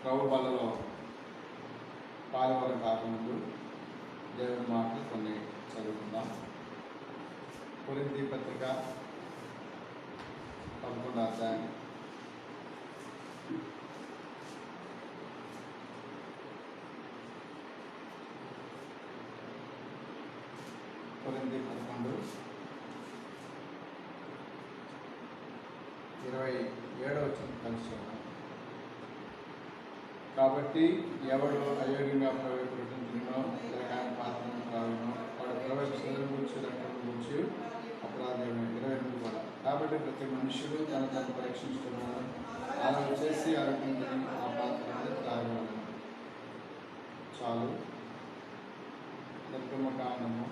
ప్రభు బలలో పాల్గొన కాకముందు దేవుని మాటలు కొన్ని చదువుకుందాం. కొరింథీ పత్రిక 11వ అధ్యాయం కొరింథీ 11:27 వచ్చిన కలిసి. కాబట్టి ఎవడు అయోగ్యంగా ప్రవేశించినో లేక పాత్రను కావునో వాడు ప్రవేశించడం గురించి రక్షణ గురించి అపరాధమే. 28 కూడా. కాబట్టి ప్రతి మనుషుడు తను పరీక్షించుకున్నాడు, అలా చేసి ఆరోగ్యం ఆ పాత్ర త్రాగలను. చాలు. నిర్గమకాండము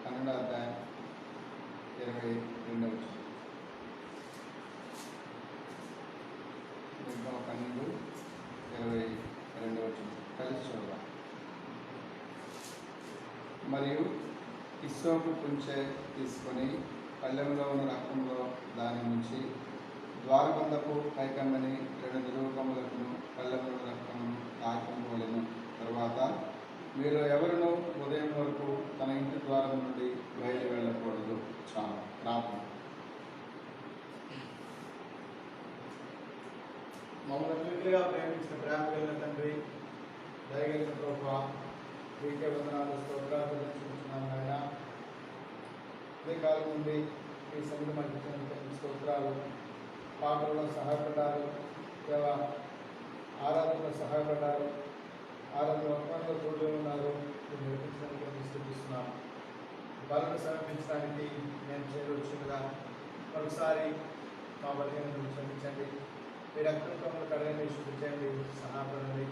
12వ అధ్యాయం 22వ వచనం. నిర్గమకాండము 12:22 కలిసి చూద్దాం. మరియు హిస్సోపు కుంచె తీసుకొని పళ్ళెంలో ఉన్న రక్తంలో దాని నుంచి ద్వారబంధపు పైకమ్మని 2 నిలువు కమ్ములకును పళ్ళెంలో రక్తమును తాకిపోలేను. తరువాత మీరు ఎవరినో ఉదయం వరకు తన ఇంటి ద్వారం నుండి బయలు వెళ్ళకూడదు. చాలా ప్రార్థన. మమ్మల్ని మిగిలిగా ప్రేమించిన ప్రేమ కలిగిన తండ్రి, దయగలిగిన ప్రభువా, మీకే వందనాలు, స్తోత్రాలు చెల్లించుకుంటున్నాను నాయన. అదే కాలం నుండి ఈ సన్నిధి మధ్య స్తోత్రాలు. పాటల్లో సహాయపడ్డారు, దేవా ఆరాధనలో సహాయపడ్డారు, ఆరాధన ఒప్పందంలో తోడు ఉన్నారు. మీరు నేర్పించడానికి స్థుతిస్తున్నాం. బలను సమర్పించడానికి నేను చేరవచ్చుగా మరోసారి మా బలహీనతను క్షమించండి. మీరు రక్తంతో కడగని చూపించండి, సహాయపడండి.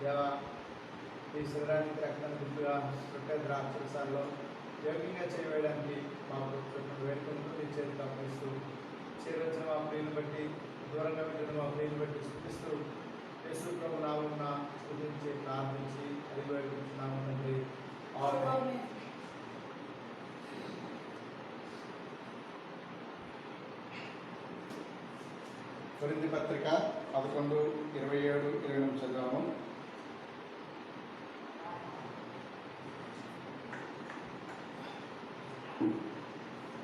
దేవా ఈ శరీరానికి రక్తాన్ని గుర్తుగా రొట్టె ద్రాక్షరసాల్లో యోగ్యంగా చేయడానికి మా ప్రభుత్వం వేడుకుంటూ మీ చేతికి అప్పగిస్తూ చేరవచ్చిన మా ప్రియుని బట్టి, దూరంగా వెళ్ళిన మా ప్రియుని బట్టి స్థుతిస్తూ యేసు ప్రభు నామమున స్తుతించి ప్రార్థించి అడిగి వేడుకుంటున్నాము తండ్రి. ఆమేన్. కొరింథీ పత్రిక 11:27-28 చదివాము.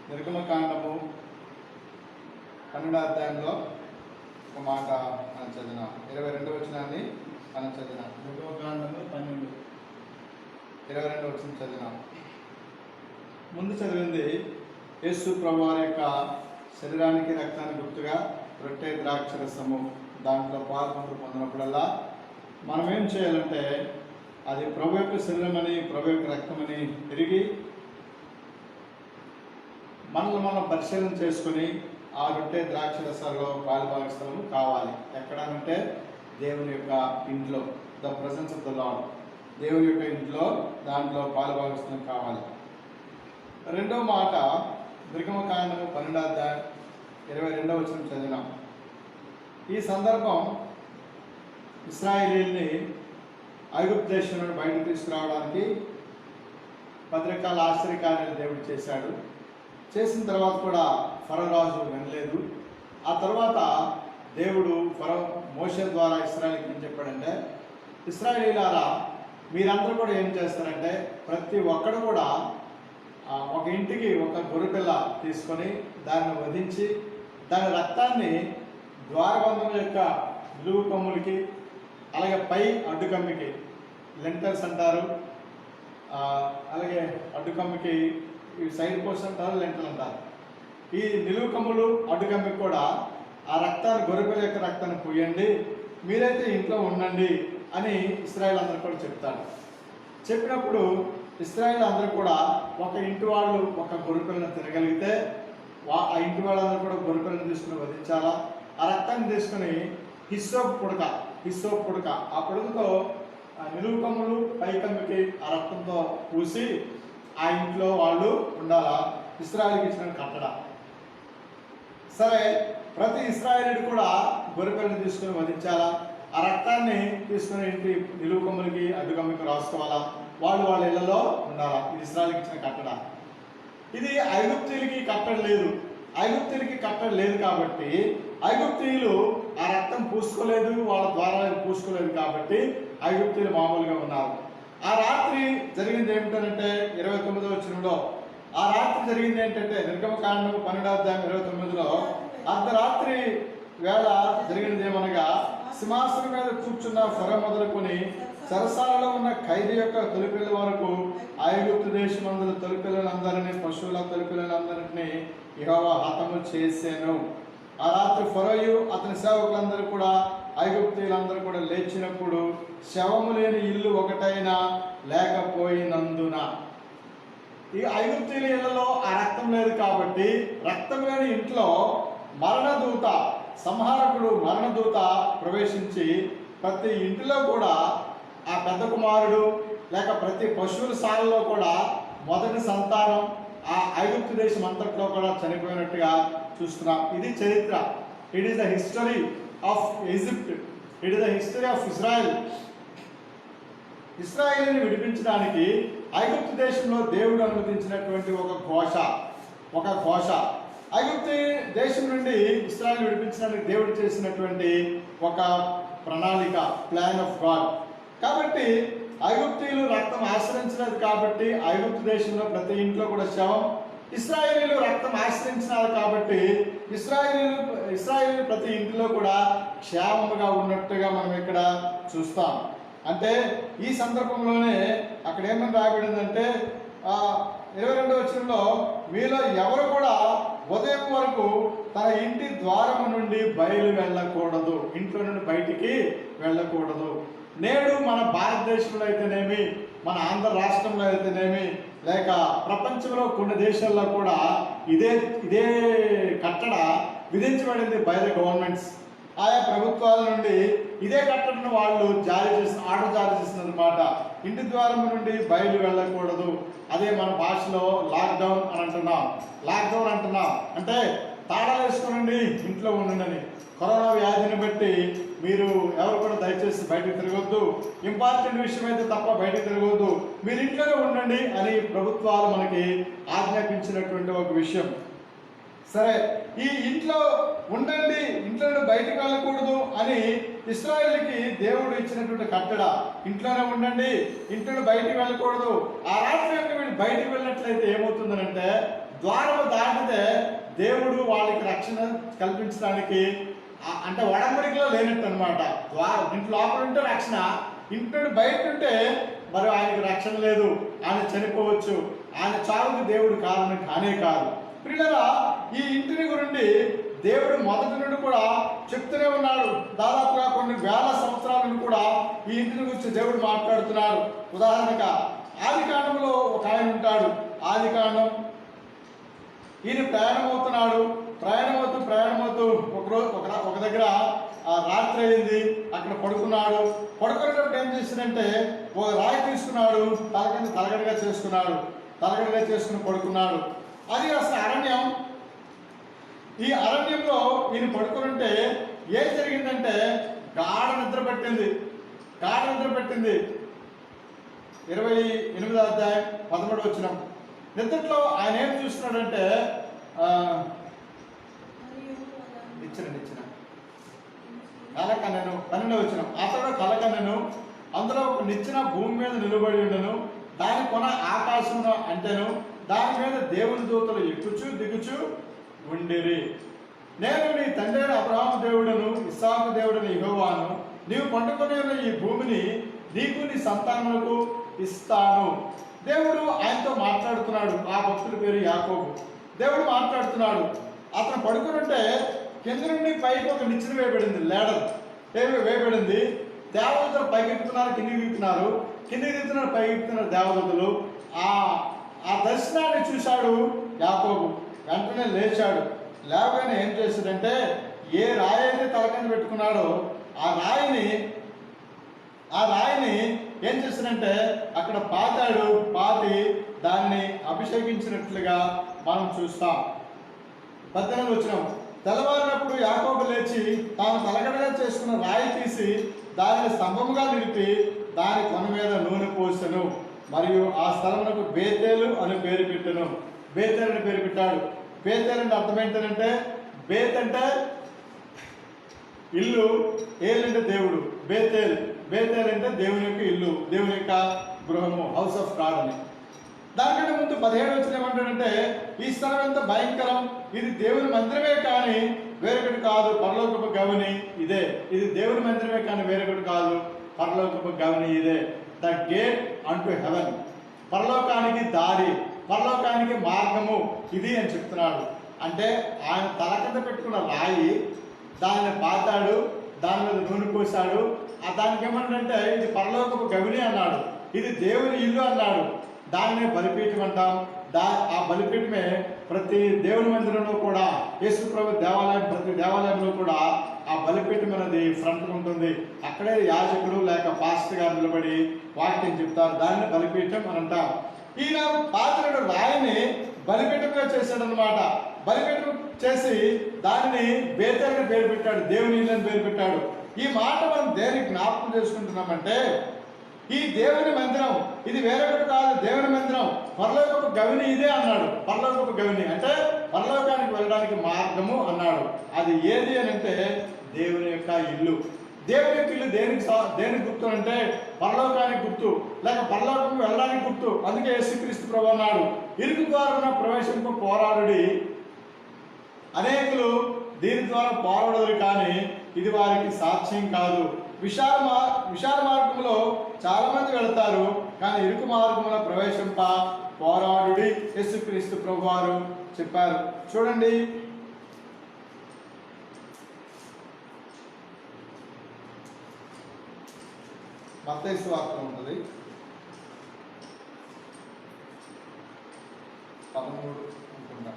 నిర్గమకాండము 12వ అధ్యాయంలో ఒక మాట మనం చదివినాం. 22వ వచనాన్ని మనం చదివినాం. నిర్గమకాండము 12:22 వచనం చదివినాం. ముందు చదివింది యేసు ప్రభువారి యొక్క శరీరానికి రక్తానికి గుర్తుగా రొట్టె ద్రాక్షరసము, దాంట్లో పాల్గొంటూ పొందినప్పుడల్లా మనం ఏం చేయాలంటే అది ప్రభు యొక్క శరీరం అని, ప్రభు యొక్క రక్తమని తిరిగి మనల్ని మనం పరిశీలన చేసుకుని ఆ రొట్టె ద్రాక్షరసాల్లో పాలుభాగస్థలము కావాలి. ఎక్కడనంటే దేవుని యొక్క ఇంట్లో, the presence of the lord, దేవుని యొక్క ఇంట్లో దాంట్లో పాలుభాగస్థలం కావాలి. రెండవ మాట నిర్గమకాండము 12వ అధ్యాయం 22వ వచనం చదివినాం. ఈ సందర్భం ఇశ్రాయేలీయుల్ని ఐగుప్తు దేశం నుండి బయటకు తీసుకురావడానికి 10 రకాల ఆశ్చర్యకార్యాలు దేవుడు చేశాడు. చేసిన తర్వాత కూడా ఫరో రాజు వినలేదు. ఆ తర్వాత దేవుడు ఫరో మోషే ద్వారా ఇశ్రాయేలుకి ఏం చెప్పాడంటే, ఇశ్రాయేలీయులారా మీరందరూ కూడా ఏం చేస్తారంటే ప్రతి ఒక్కడు కూడా ఒక ఇంటికి ఒక గొర్రెపిల్ల తీసుకొని దాన్ని వధించి దాని రక్తాన్ని ద్వారబంధం యొక్క నిలువు కొమ్ములకి, అలాగే పై అడ్డుకమ్మికి, లెంటర్స్ అంటారు, అలాగే అడ్డుకమ్మికి సైడ్ పోస్ట్ అంటారు, లెంటర్లు అంటారు. ఈ నిలువు కమ్ములు అడ్డుకమ్మికి కూడా ఆ రక్తాన్ని, గొర్రెపిల్ల యొక్క రక్తాన్ని పూయండి, మీరైతే ఇంట్లో ఉండండి అని ఇశ్రాయేలు అందరూ కూడా చెప్తాడు. చెప్పినప్పుడు ఇశ్రాయేలు అందరూ కూడా ఒక ఇంటి వాళ్ళు ఒక గొర్రెపిల్లను తినగలిగితే ఆ ఇంటి వాళ్ళందరూ కూడా గొర్రెపిల్లను తీసుకుని వధించాలా. ఆ రక్తాన్ని తీసుకుని హిస్సోపు పుడక ఆ పుడకతో నిలువు కమ్ములు పై కమ్మికి ఆ రక్తంతో పూసి ఆ ఇంట్లో వాళ్ళు ఉండాలా. ఇశ్రాయేలుకి ఇచ్చిన కట్టడ. సరే, ప్రతి ఇశ్రాయేలుడు కూడా గొర్రెపిల్లని తీసుకుని వధించాలా. ఆ రక్తాన్ని తీసుకుని ఇంటి నిలువు కమ్ములకి అడ్డుకమ్మికి రాసుకోవాలా. వాళ్ళు వాళ్ళ ఇళ్లలో ఉండాలా. ఇది ఇశ్రాయేలుకి ఇచ్చిన కట్టడ. ఇది ఐగుప్తీయులకి కట్టడ లేదు. ఐగుప్తీయులకి కట్టడ లేదు కాబట్టి ఐగుప్తీయులు ఆ రక్తం పూసుకోలేదు, వాళ్ళ ద్వారా పూసుకోలేదు కాబట్టి ఐగుప్తీయులు మామూలుగా ఉన్నారు. ఆ రాత్రి జరిగింది ఏమిటంటే 29వ వచనంలో ఆ రాత్రి జరిగింది ఏంటంటే నిర్గమకాండం 12వ అధ్యాయం 29లో అర్ధరాత్రి వేళ జరిగినది ఏమనగా, సింహాసనం మీద కూర్చున్న ఫరో మొదలుకొని సరసాలలో ఉన్న ఖైదీ యొక్క తొలిపిల్లల వరకు ఐగుప్తు దేశమందుల తొలిపిల్లలందరినీ, పశువుల తొలిపిల్లలందరినీ యెహోవా హతము చేశాను. ఆ రాత్రి ఫరోయు అతని సేవకులందరూ కూడా ఐగుప్తీయులందరూ కూడా లేచినప్పుడు శవము లేని ఇల్లు ఒకటైనా లేకపోయినందున, ఈ ఐగుప్తీయుల ఇళ్లలో ఆ రక్తం లేదు కాబట్టి రక్తం లేని ఇంట్లో మరణదూత, సంహారకుడు మరణదూత ప్రవేశించి ప్రతి ఇంటిలో కూడా ఆ పెద్ద కుమారుడు లేక ప్రతి పశువుల సాలలో కూడా మొదటి సంతానం ఆ ఐగుప్తు దేశం అంతట్లో కూడా చనిపోయినట్టుగా చూస్తున్నాం. ఇది చరిత్ర. It is the history of Egypt. It is the history of Israel. ఇశ్రాయేలుని విడిపించడానికి ఐగుప్తు దేశంలో దేవుడు అనుమతించినటువంటి ఒక ఘోష. ఐగుప్తు దేశం నుండి ఇశ్రాయేలు విడిపించడానికి దేవుడు చేసినటువంటి ఒక ప్రణాళిక, ప్లాన్ ఆఫ్ గాడ్. కాబట్టి ఐగుప్తీయులు రక్తం ఆశ్రయించలేదు కాబట్టి ఐగుప్తు దేశంలో ప్రతి ఇంట్లో కూడా శవం. ఇశ్రాయేలీలు రక్తం ఆశ్రయించినారు కాబట్టి ఇశ్రాయేలీలు ప్రతి ఇంటిలో కూడా క్షేమముగా ఉన్నట్టుగా మనం ఇక్కడ చూస్తాం. అంటే ఈ సందర్భంలోనే అక్కడ ఏమని రాయబడిందంటే 22వ వచనంలో, మీలో ఎవరు కూడా ఉదయం వరకు తన ఇంటి ద్వారము నుండి బయలు వెళ్ళకూడదు, ఇంట్లో నుండి బయటికి వెళ్ళకూడదు. నేడు మన భారతదేశంలో అయితేనేమి, మన ఆంధ్ర రాష్ట్రంలో అయితేనేమి, లేక ప్రపంచంలో కొన్ని దేశాల్లో కూడా ఇదే కట్టడ విధించబడింది బై ద గవర్నమెంట్స్. ఆయా ప్రభుత్వాల నుండి ఇదే కట్టడను వాళ్ళు ఆర్డర్ జారీ చేసినమాట. ఇంటి ద్వారం నుండి బయలు వెళ్ళకూడదు. అదే మన భాషలో లాక్డౌన్ అంటున్నాం. అంటే తాళాలు వేసుకోనండి, ఇంట్లో ఉండండి. కరోనా వ్యాధిని బట్టి మీరు ఎవరు కూడా దయచేసి బయటకు తిరగొద్దు, ఇంపార్టెంట్ విషయం అయితే తప్ప బయటకు తిరగొద్దు, మీరు ఇంట్లోనే ఉండండి అని ప్రభుత్వాలు మనకి ఆజ్ఞాపించినటువంటి ఒక విషయం. సరే, ఈ ఇంట్లో ఉండండి, ఇంట్లో బయటకు వెళ్ళకూడదు అని ఇశ్రాయేలుకి దేవుడు ఇచ్చినటువంటి కట్టడ. ఇంట్లోనే ఉండండి, ఇంట్లో బయటికి వెళ్ళకూడదు. ఆ రాత్రి వీళ్ళు బయటికి వెళ్ళినట్లయితే ఏమవుతుందనంటే, ద్వారము దాటితే దేవుడు వాళ్ళకి రక్షణ కల్పించడానికి, అంటే వడంబడికలో లేనట్టు అనమాట. ఇంట్లో లోపల ఉంటే రక్షణ, ఇంట్లో బయట ఉంటే మరి ఆయనకి రక్షణ లేదు, ఆయన చనిపోవచ్చు. ఆయన చావుకి దేవుడు కారణం కానే కాదు. పిల్లరా, ఈ ఇంటిని గురించి దేవుడు మొదటి నుండి కూడా చెప్తూనే ఉన్నాడు. దాదాపుగా కొన్ని వేల సంవత్సరాల నుండి కూడా ఈ ఇంటిని గురించి దేవుడు మాట్లాడుతున్నాడు. ఉదాహరణగా ఆది కాండంలో ఒక ఆయన ఉంటాడు. ఆది కాండం, ఈయన ప్రయాణమవుతూ ఒక దగ్గర రాత్రి అయింది. అక్కడ పడుకునేటప్పుడు ఏం చేసిందంటే, ఒక రాయి తీసుకున్నాడు, తలగడగా చేసుకుని పడుకున్నాడు. అది అసలు అరణ్యం. ఈ అరణ్యంలో ఈయన పడుకునింటే ఏం జరిగిందంటే, గాఢ నిద్ర పట్టింది. 28వ అధ్యాయం 13వ వచనం. నిద్రలో ఆయన ఏం చూస్తున్నాడంటే, ఇచ్చిన కలకన్నెను, 12వ వచనం. అతడు కలకన్నెను, అందులో ఒక నిచ్చెన భూమి మీద నిలబడి ఉండెను, దాని కొన ఆకాశమున అంటెను, దాని మీద దేవుని దూతలు ఎక్కుచు దిగుచు ఉండిరి. నేను నీ తండ్రి అబ్రహాము దేవుడను, ఇస్సాకు దేవుడను యెహోవాను, నీవు పండుకొని ఉన్న ఈ భూమిని నీకు నీ సంతానములకు ఇస్తాను. దేవుడు ఆయనతో మాట్లాడుతున్నాడు. ఆ భక్తుడి పేరు యాకోబు. దేవుడు మాట్లాడుతున్నాడు. అతను పడుకునుంటే కింద నుండి పైకి ఒక నిచ్చెన వేయబడింది, వేయబడింది. దేవదూతలు పైకి ఎక్కుతున్నారు, కిందికి దిగుతున్నారు, పైకి ఎక్కుతున్నారు దేవదూతలు. ఆ దర్శనాన్ని చూశాడు యాకోబు. వెంటనే లేచాడు. లేవగానే ఏం చేశాడంటే, ఏ రాయి అయితే తల కింద పెట్టుకున్నాడో ఆ రాయిని ఏం చేశాడంటే అక్కడ పాతి దాన్ని అభిషేకించినట్లుగా మనం చూస్తాం. 18వ వచనం. తెల్లవారినప్పుడు యాకోబు లేచి తాను తలగడగా చేసుకున్న రాయి తీసి దానిని స్తంభముగా నిలిపి దాని కొన మీద నూనె పోసెను. మరియు ఆ స్థలమునకు బేతేలు అని పేరు పెట్టాడు. బేతేలు అంటే అర్థం ఏంటంటే, బేత్ అంటే ఇల్లు, ఏలు అంటే దేవుడు. బేతేల్ అంటే దేవుని యొక్క ఇల్లు, దేవుని యొక్క గృహము, హౌస్ ఆఫ్ గాడ్ అని. దానికంటే ముందు 17వ వచనం ఏమంటాడంటే, ఈ స్థలం ఎంత భయంకరం, ఇది దేవుని మందిరమే కానీ వేరొకటి కాదు, పరలోకపు గవని ఇదే. ఇది దేవుని మందిరమే కానీ వేరొకటి కాదు, పరలోకపు గవని ఇదే. ద గేట్ అంటూ హెవెన్, పరలోకానికి దారి, పరలోకానికి మార్గము ఇది అని చెప్తున్నాడు. అంటే ఆయన తల కింద పెట్టుకున్న రాయి, దానిని పాతాడు, దాని మీద నూనె పోసాడు. దానికి ఏమన్నాడంటే, ఇది పరలోకపు గవిని అన్నాడు, ఇది దేవుని ఇల్లు అన్నాడు. దాన్నే బలిపీఠం అంటాం. ఆ బలిపీఠమే ప్రతి దేవుని మందిరంలో కూడా, యేసుప్రభు దేవాలయం, ప్రతి దేవాలయంలో కూడా ఆ బలిపీఠం అనేది ఫ్రంట్ ఉంటుంది. అక్కడే యాజకుడు లేక పాస్టర్ గారు నిలబడి వాక్యం చెప్తారు. దాన్ని బలిపీఠం అని అంటాం. ఈయన పాత్రుడు రాయిని బలిపీఠంగా చేశాడు అనమాట. బలిపీఠం చేసి దానిని బేతేలని పేరు పెట్టాడు, దేవుని ఇల్లు అని పేరు పెట్టాడు. ఈ మాట మనం దేనికి జ్ఞాపకం చేసుకుంటున్నామంటే, ఈ దేవుని మందిరం ఇది వేరొకటి కాదు, దేవుని మందిరం, పరలోకపు గవిని ఇదే అన్నాడు. పరలోకపు గవిని అంటే పరలోకానికి వెళ్ళడానికి మార్గము అన్నాడు. అది ఏది అని అంటే దేవుని యొక్క ఇల్లు. దేవుని యొక్క ఇల్లు దేనికి గుర్తు అంటే పరలోకానికి గుర్తు, లేక పరలోకం వెళ్ళడానికి గుర్తు. అందుకే యేసుక్రీస్తు ప్రభువు అన్నాడు, ఇరుకు ద్వారా ప్రవేశింపు పోరాడుడి, అనేకులు దీని ద్వారా పోరాడరు కానీ ఇది వారికి సాక్ష్యం కాదు. విశాల మార్గంలో చాలా మంది వెళ్తారు కానీ ఇరుకు మార్గంలో ప్రవేశింప పోరాడుడి యేసుక్రీస్తు ప్రభు వారు చెప్పారు. చూడండి, మత్తయి సువార్త ఉంటుంది 13 అనుకుంటా.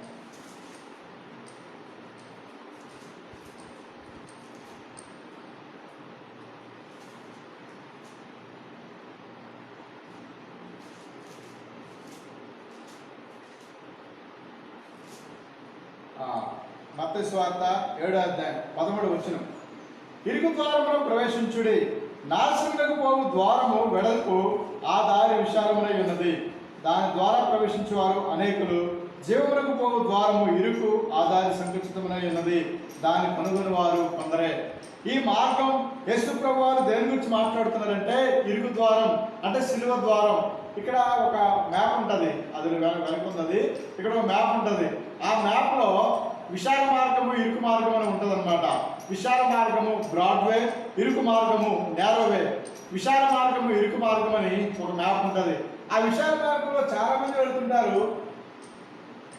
మత్తయి సువార్త 7వ అధ్యాయం 13వ వచనం, ఇరుకు ద్వారములో ప్రవేశించుడి, నాశనమునకు పోవు ద్వారము వెడల్పు, ఆ దారి విశాలమునై ఉన్నది, దాని ద్వారా ప్రవేశించువారు అనేకులు. జీవమునకు పోవు ద్వారము ఇరుకు, ఆ దారి సంకుచితమునై ఉన్నది, దాన్ని కనుగొని వారు కొందరే. ఈ మార్గం యేసు ప్రభు వారు దేని గురించి మాట్లాడుతున్నారంటే ఇరుకు ద్వారం అంటే సిలువ ద్వారం. ఇక్కడ ఒక మ్యాప్ ఉంటుంది, అది వెనుకున్నది, ఇక్కడ ఒక మ్యాప్ ఉంటుంది. ఆ మ్యాప్లో విశాల మార్గము ఇరుకు మార్గం అని ఉంటుంది అనమాట. విశాల మార్గము బ్రాడ్వే, ఇరుకు మార్గము నేరోవే. విశాల మార్గము ఇరుకు మార్గం అని ఒక మ్యాప్ ఉంటుంది. ఆ విశాల మార్గంలో చాలా మంది వెళ్తుంటారు,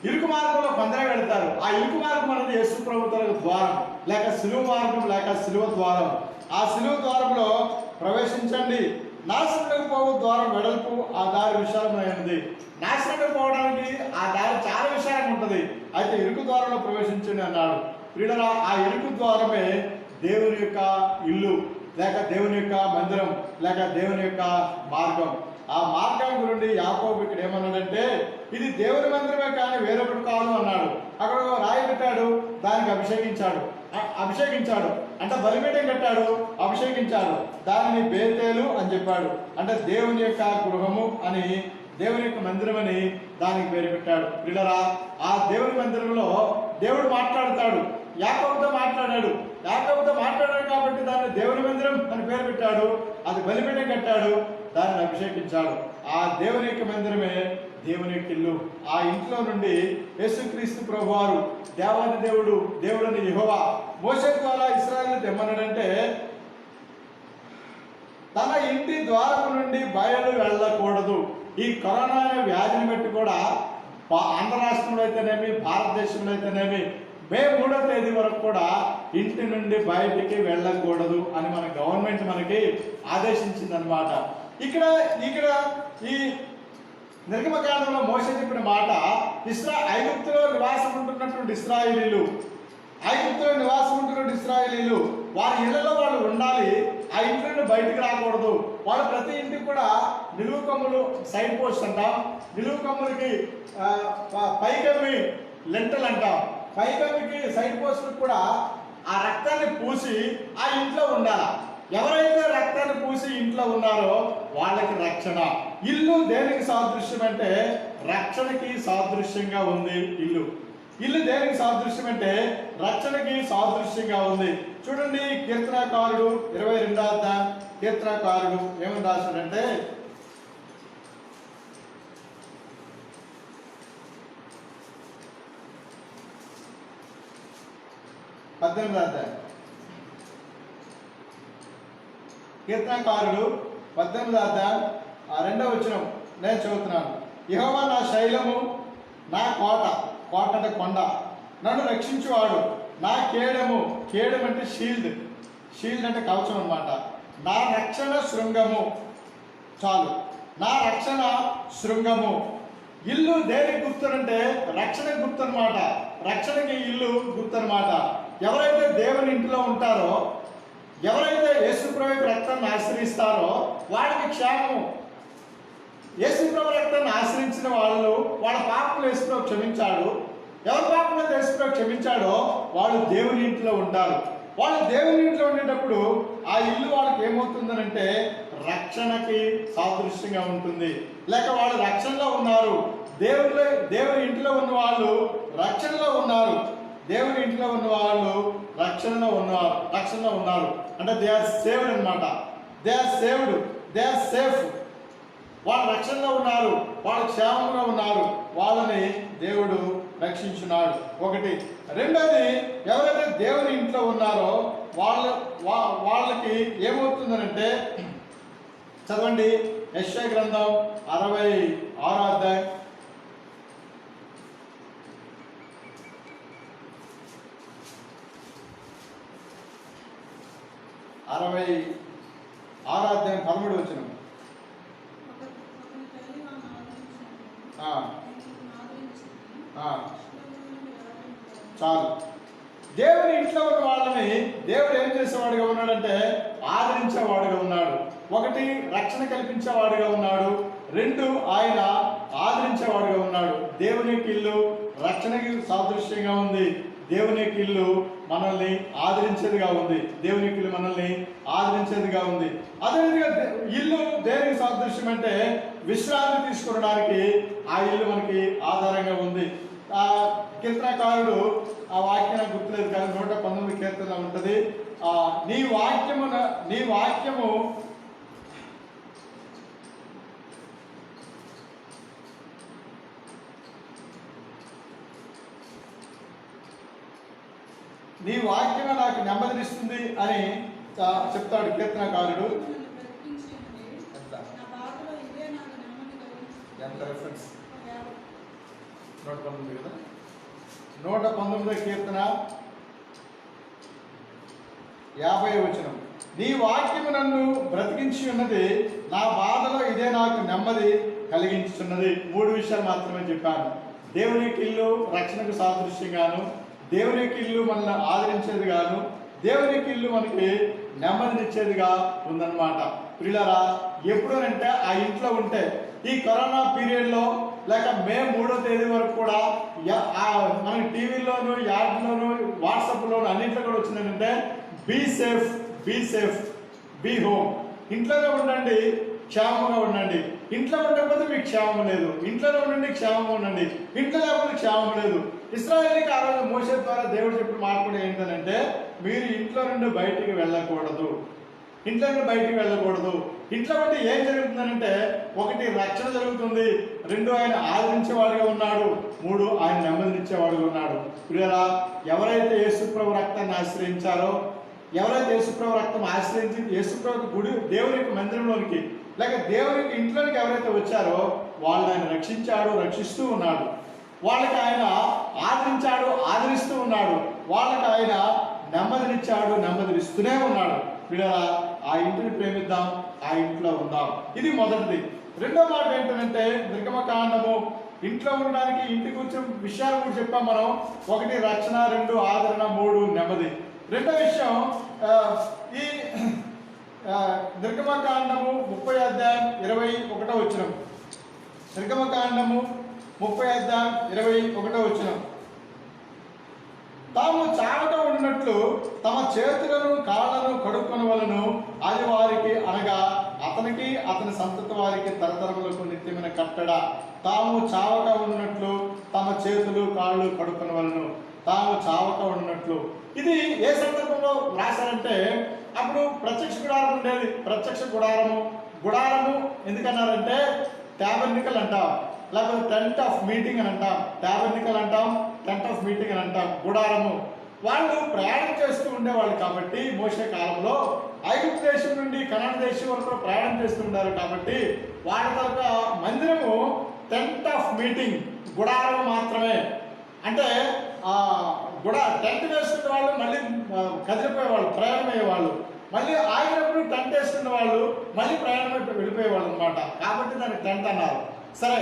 ఇరుకు మార్గంలో కొందరే వెళ్తారు. ఆ ఇరుకు మార్గం అనేది యేసు ప్రభువుల ద్వారం, లేక సిలువ మార్గం, లేక సిలువ ద్వారం. ఆ సిలువ ద్వారంలో ప్రవేశించండి, నాశనకు పోవు ద్వారం వెడల్పు, ఆ దారి విశాలమైనది. నాశనకు పోవడానికి ఆ దారి చాలా విశాలంగా ఉంటుంది, అయితే ఇరుకు ద్వారంలో ప్రవేశించండి అన్నాడు. ప్రియులారా, ఆ ఇరుకు ద్వారమే దేవుని యొక్క ఇల్లు, లేక దేవుని యొక్క మందిరం, లేక దేవుని యొక్క మార్గం. ఆ మార్గం గురించి యాకోబు ఇక్కడ ఏమన్నాడంటే ఇది దేవుని మందిరమే కానీ వేరొకటి కాదు అన్నాడు. అక్కడ రాయి పెట్టాడు, దానికి అభిషేకించాడు అంటే బలిపీఠం కట్టాడు, అభిషేకించాడు, దానిని బేతేలు అని చెప్పాడు. అంటే దేవుని యొక్క గృహము అని, దేవుని యొక్క మందిరం అని దానికి పేరు పెట్టాడు. ప్రియులారా, ఆ దేవుని మందిరంలో దేవుడు మాట్లాడతాడు, యాకోబుతో మాట్లాడాడు కాబట్టి దాన్ని దేవుని మందిరం అని పేరు పెట్టాడు. అది బలిపీఠం కట్టాడు, దాన్ని అభిషేకించాడు. ఆ దేవుని యొక్క మందిరమే దేవుని యొక్క ఇల్లు. ఆ ఇంట్లో నుండి యేసుక్రీస్తు ప్రభువారు దేవాది దేవుడని యెహోవా మోషే ద్వారా ఇశ్రాయేలును తెమ్మన్నాడంటే తన ఇంటి ద్వారము నుండి బయలు వెళ్ళకూడదు. ఈ కరోనా అనే వ్యాధిని బట్టి కూడా ఆంధ్ర రాష్ట్రంలో అయితేనేమి, భారతదేశంలో అయితేనేమి మే 3వ తేదీ వరకు కూడా ఇంటి నుండి బయటికి వెళ్ళకూడదు అని మన గవర్నమెంట్ మనకి ఆదేశించింది అనమాట. ఇక్కడ ఈ నిర్గమకాండంలో మోషే చెప్పిన మాట, ఐగుప్తులో నివాసం ఉంటున్నటువంటి ఇశ్రాయేలీలు వారి ఇళ్లలో వాళ్ళు ఉండాలి, ఆ ఇంటి నుండి బయటికి రాకూడదు. వాళ్ళు ప్రతి ఇంటికి కూడా నిలువు కమ్ములు, సైడ్ పోస్ట్ అంటాం, నిలువు కమ్ములకి పైకమ్మి లెంటలు అంటాం, పైకమ్మికి సైడ్ పోస్టులకు కూడా ఆ రక్తాన్ని పూసి ఆ ఇంట్లో ఉండాలి. ఎవరైతే రక్తాన్ని పూసి ఇంట్లో ఉన్నారో వాళ్ళకి రక్షణ. ఇల్లు దేనికి సాదృశ్యం అంటే రక్షణకి సాదృశ్యంగా ఉంది. ఇల్లు దేనికి సాదృశ్యం అంటే రక్షణకి సాదృశ్యంగా ఉంది. చూడండి, కీర్తనాకారుడు 22వ అధ్యాయం కీర్తనాకారుడు ఏమని రాశాడంటే 18వ అధ్యాయం కీర్తనకారుడు 18వ అధ్యాయం 2వ వచనం నేను చదువుతున్నాను. యెహోవా నా శైలము, నా కోట అంటే కొండ, నన్ను రక్షించువాడు, నా కేడము అంటే షీల్డ్ అంటే కవచం అన్నమాట, నా రక్షణ శృంగము. చాలు, నా రక్షణ శృంగము. ఇల్లు దేనికి గుర్తునంటే రక్షణకు గుర్తు అనమాట. రక్షణకి ఇల్లు గుర్తు అనమాట. ఎవరైతే దేవుని ఇంటిలో ఉంటారో, ఎవరైతే యేసుప్రభు రక్తాన్ని ఆశ్రయిస్తారో వాళ్ళకి క్షేమము. యేసుప్రభు రక్తాన్ని ఆశ్రయించిన వాళ్ళు వాళ్ళ పాపలు యేసుప్రభు క్షమించాడు. ఎవరి పాపలు యేసుప్రభు క్షమించాడో వాళ్ళు దేవుని ఇంట్లో ఉంటారు. వాళ్ళు దేవుని ఇంట్లో ఉండేటప్పుడు ఆ ఇల్లు వాళ్ళకి ఏమవుతుందనంటే రక్షణకి సాదృశ్యంగా ఉంటుంది. లేక వాళ్ళు రక్షణలో ఉన్నారు. దేవుని ఇంటిలో ఉన్న వాళ్ళు రక్షణలో ఉన్నారు. దేవుని ఇంట్లో ఉన్న వాళ్ళు రక్షణలో ఉన్నారు. అంటే దే ఆర్ సేవ్డ్ అన్నమాట. They are saved, they are safe. వాళ్ళు రక్షణలో ఉన్నారు, వాళ్ళు క్షేమంగా ఉన్నారు, వాళ్ళని దేవుడు రక్షించున్నాడు. ఒకటి. రెండోది, ఎవరైతే దేవుని ఇంట్లో ఉన్నారో వాళ్ళకి ఏమవుతుందనంటే, చదవండి యెషయా గ్రంథం 66వ అధ్యాయం 66వ అధ్యాయం 13వ వచనం. చాలు. దేవుని ఇంట్లో ఉన్న వాళ్ళని దేవుడు ఏం చేసేవాడుగా ఉన్నాడంటే ఆదరించేవాడుగా ఉన్నాడు. ఒకటి, రక్షణ కల్పించేవాడుగా ఉన్నాడు. రెండు, ఆయన ఆదరించేవాడుగా ఉన్నాడు. దేవుని యొక్క ఇల్లు రక్షణకి సాదృశ్యంగా ఉంది. దేవుని యొక్క ఇల్లు మనల్ని ఆదరించేదిగా ఉంది. దేవుని యొక్క ఇల్లు మనల్ని ఆదరించేదిగా ఉంది. అదేవిధంగా ఇల్లు దేనికి సాదృశ్యం అంటే విశ్రాంతి తీసుకోవడానికి ఆ ఇల్లు మనకి ఆధారంగా ఉంది. ఆ కీర్తనకారుడు, ఆ వాక్యం నాకు గుర్తులేదు కానీ 119 కీర్తన ఉంటుంది. నీ వాక్యము నాకు నెమ్మదినిస్తుంది అని చెప్తాడు కీర్తనకారుడు. ఎంత రెఫరెన్స్? 119 కదా. 119వ కీర్తన 50వ వచనం. నీ వాక్యము నన్ను బ్రతికించి ఉన్నది, నా బాధలో ఇదే నాకు నెమ్మది కలిగించున్నది. 3 విషయాలు మాత్రమే చెప్పాను. దేవుని యొక్క ఇల్లు రక్షణకు సాదృశ్యంగాను, దేవుని యొక్క ఇల్లు మనల్ని ఆదరించేది గాను, దేవుని యొక్క ఇల్లు మనకి నెమ్మదినిచ్చేదిగా ఉందన్నమాట. ప్రియులారా, ఎప్పుడనంటే ఆ ఇంట్లో ఉంటే, ఈ కరోనా పీరియడ్లో లేక మే 3వ తేదీ వరకు కూడా మనకి టీవీలోను, యాడ్లోను, వాట్సాప్లోను అన్నింటిలో కూడా వచ్చిందంటే బీ సేఫ్, బీ హోమ్. ఇంట్లోనే ఉండండి, క్షేమంగా ఉండండి. ఇంట్లో ఉండకపోతే మీకు క్షేమం లేదు. ఇంట్లోనే ఉండండి, క్షేమంగా ఉండండి. ఇంట్లో లేకపోతే క్షేమం లేదు. ఇశ్రాయేలుకి ఆ రోజు మోషే ద్వారా దేవుడు చెప్పిన మాట కూడా ఏంటంటే, మీరు ఇంట్లో నుండి బయటికి వెళ్ళకూడదు. ఇంట్లో ఉంటే ఏం జరుగుతుందంటే, ఒకటి, రక్షణ జరుగుతుంది. రెండు, ఆయన ఆదరించేవాడుగా ఉన్నాడు. మూడు, ఆయన నెమ్మదినిచ్చేవాడుగా ఉన్నాడు. ప్రియరా, ఎవరైతే యేసుప్రభు రక్తాన్ని ఆశ్రయించారో, ఎవరైతే యేసుప్రభు రక్తం ఆశ్రయించి యేసుప్రభు గుడి దేవుని యొక్క మందిరంలోనికి లేక దేవుని యొక్క ఇంట్లోనికి ఎవరైతే వచ్చారో వాళ్ళని ఆయన రక్షిస్తూ ఉన్నాడు. వాళ్ళకి ఆయన ఆదరిస్తూ ఉన్నాడు. వాళ్ళకి ఆయన నెమ్మదినిస్తూనే ఉన్నాడు. ప్రియరా, ఆ ఇంటిని ప్రేమిద్దాం, ఆ ఇంట్లో ఉందాం. ఇది మొదటిది. రెండో మాట ఏంటంటే, నిర్గమకాండము ఇంట్లో ఉండడానికి ఇంటికి వచ్చిన విషయాలు కూడా చెప్పాం మనం. ఒకటి, రక్షణ. రెండు, ఆదరణ. మూడు, నెమ్మది. రెండో విషయం, ఈ నిర్గమకాండము 30వ అధ్యాయం 21వ వచనం. నిర్గమకాండము 30వ అధ్యాయం 21వ వచనం. తాము చావట ఉన్నట్లు తమ చేతులను కాళ్ళను కడుక్కొనవలెను. అది వారికి, అనగా అతనికి అతని సంతతి వారికి తరతరములకు నిత్యమైన కట్టడ. తాము చావక ఉన్నట్లు తమ చేతులు కాళ్ళు కడుక్కొనవలెను. తాము చావక ఉన్నట్లు. ఇది ఏ సందర్భంలో రాశారంటే, అప్పుడు ప్రత్యక్ష గుడారం ఉండేది. ప్రత్యక్ష గుడారము ఎందుకన్నారంటే, ట్యాబర్నికల్ అంటాం, లేకపోతే టెంట్ ఆఫ్ మీటింగ్ అని అంటాం. ట్యాబర్నికల్ అంటాం, టెంట్ ఆఫ్ మీటింగ్ అని అంటాం. గుడారము. వాళ్ళు ప్రయాణం చేస్తూ ఉండేవాళ్ళు కాబట్టి, మోషే కాలంలో ఐగుప్తు దేశం నుండి కనాన్ దేశం వరకు ప్రయాణం చేస్తూ ఉండారు కాబట్టి, వాళ్ళ తరఫు మందిరము టెంట్ ఆఫ్ మీటింగ్, గుడారం మాత్రమే. అంటే టెంట్ వేసుకునే వాళ్ళు మళ్ళీ కదిలిపోయేవాళ్ళు, ప్రయాణం అయ్యేవాళ్ళు. మళ్ళీ ఆగినప్పుడు టెంట్ వేసుకున్న వాళ్ళు మళ్ళీ ప్రయాణం వెళ్ళిపోయేవాళ్ళు అనమాట. కాబట్టి దానికి టెంట్ అన్నారు. సరే,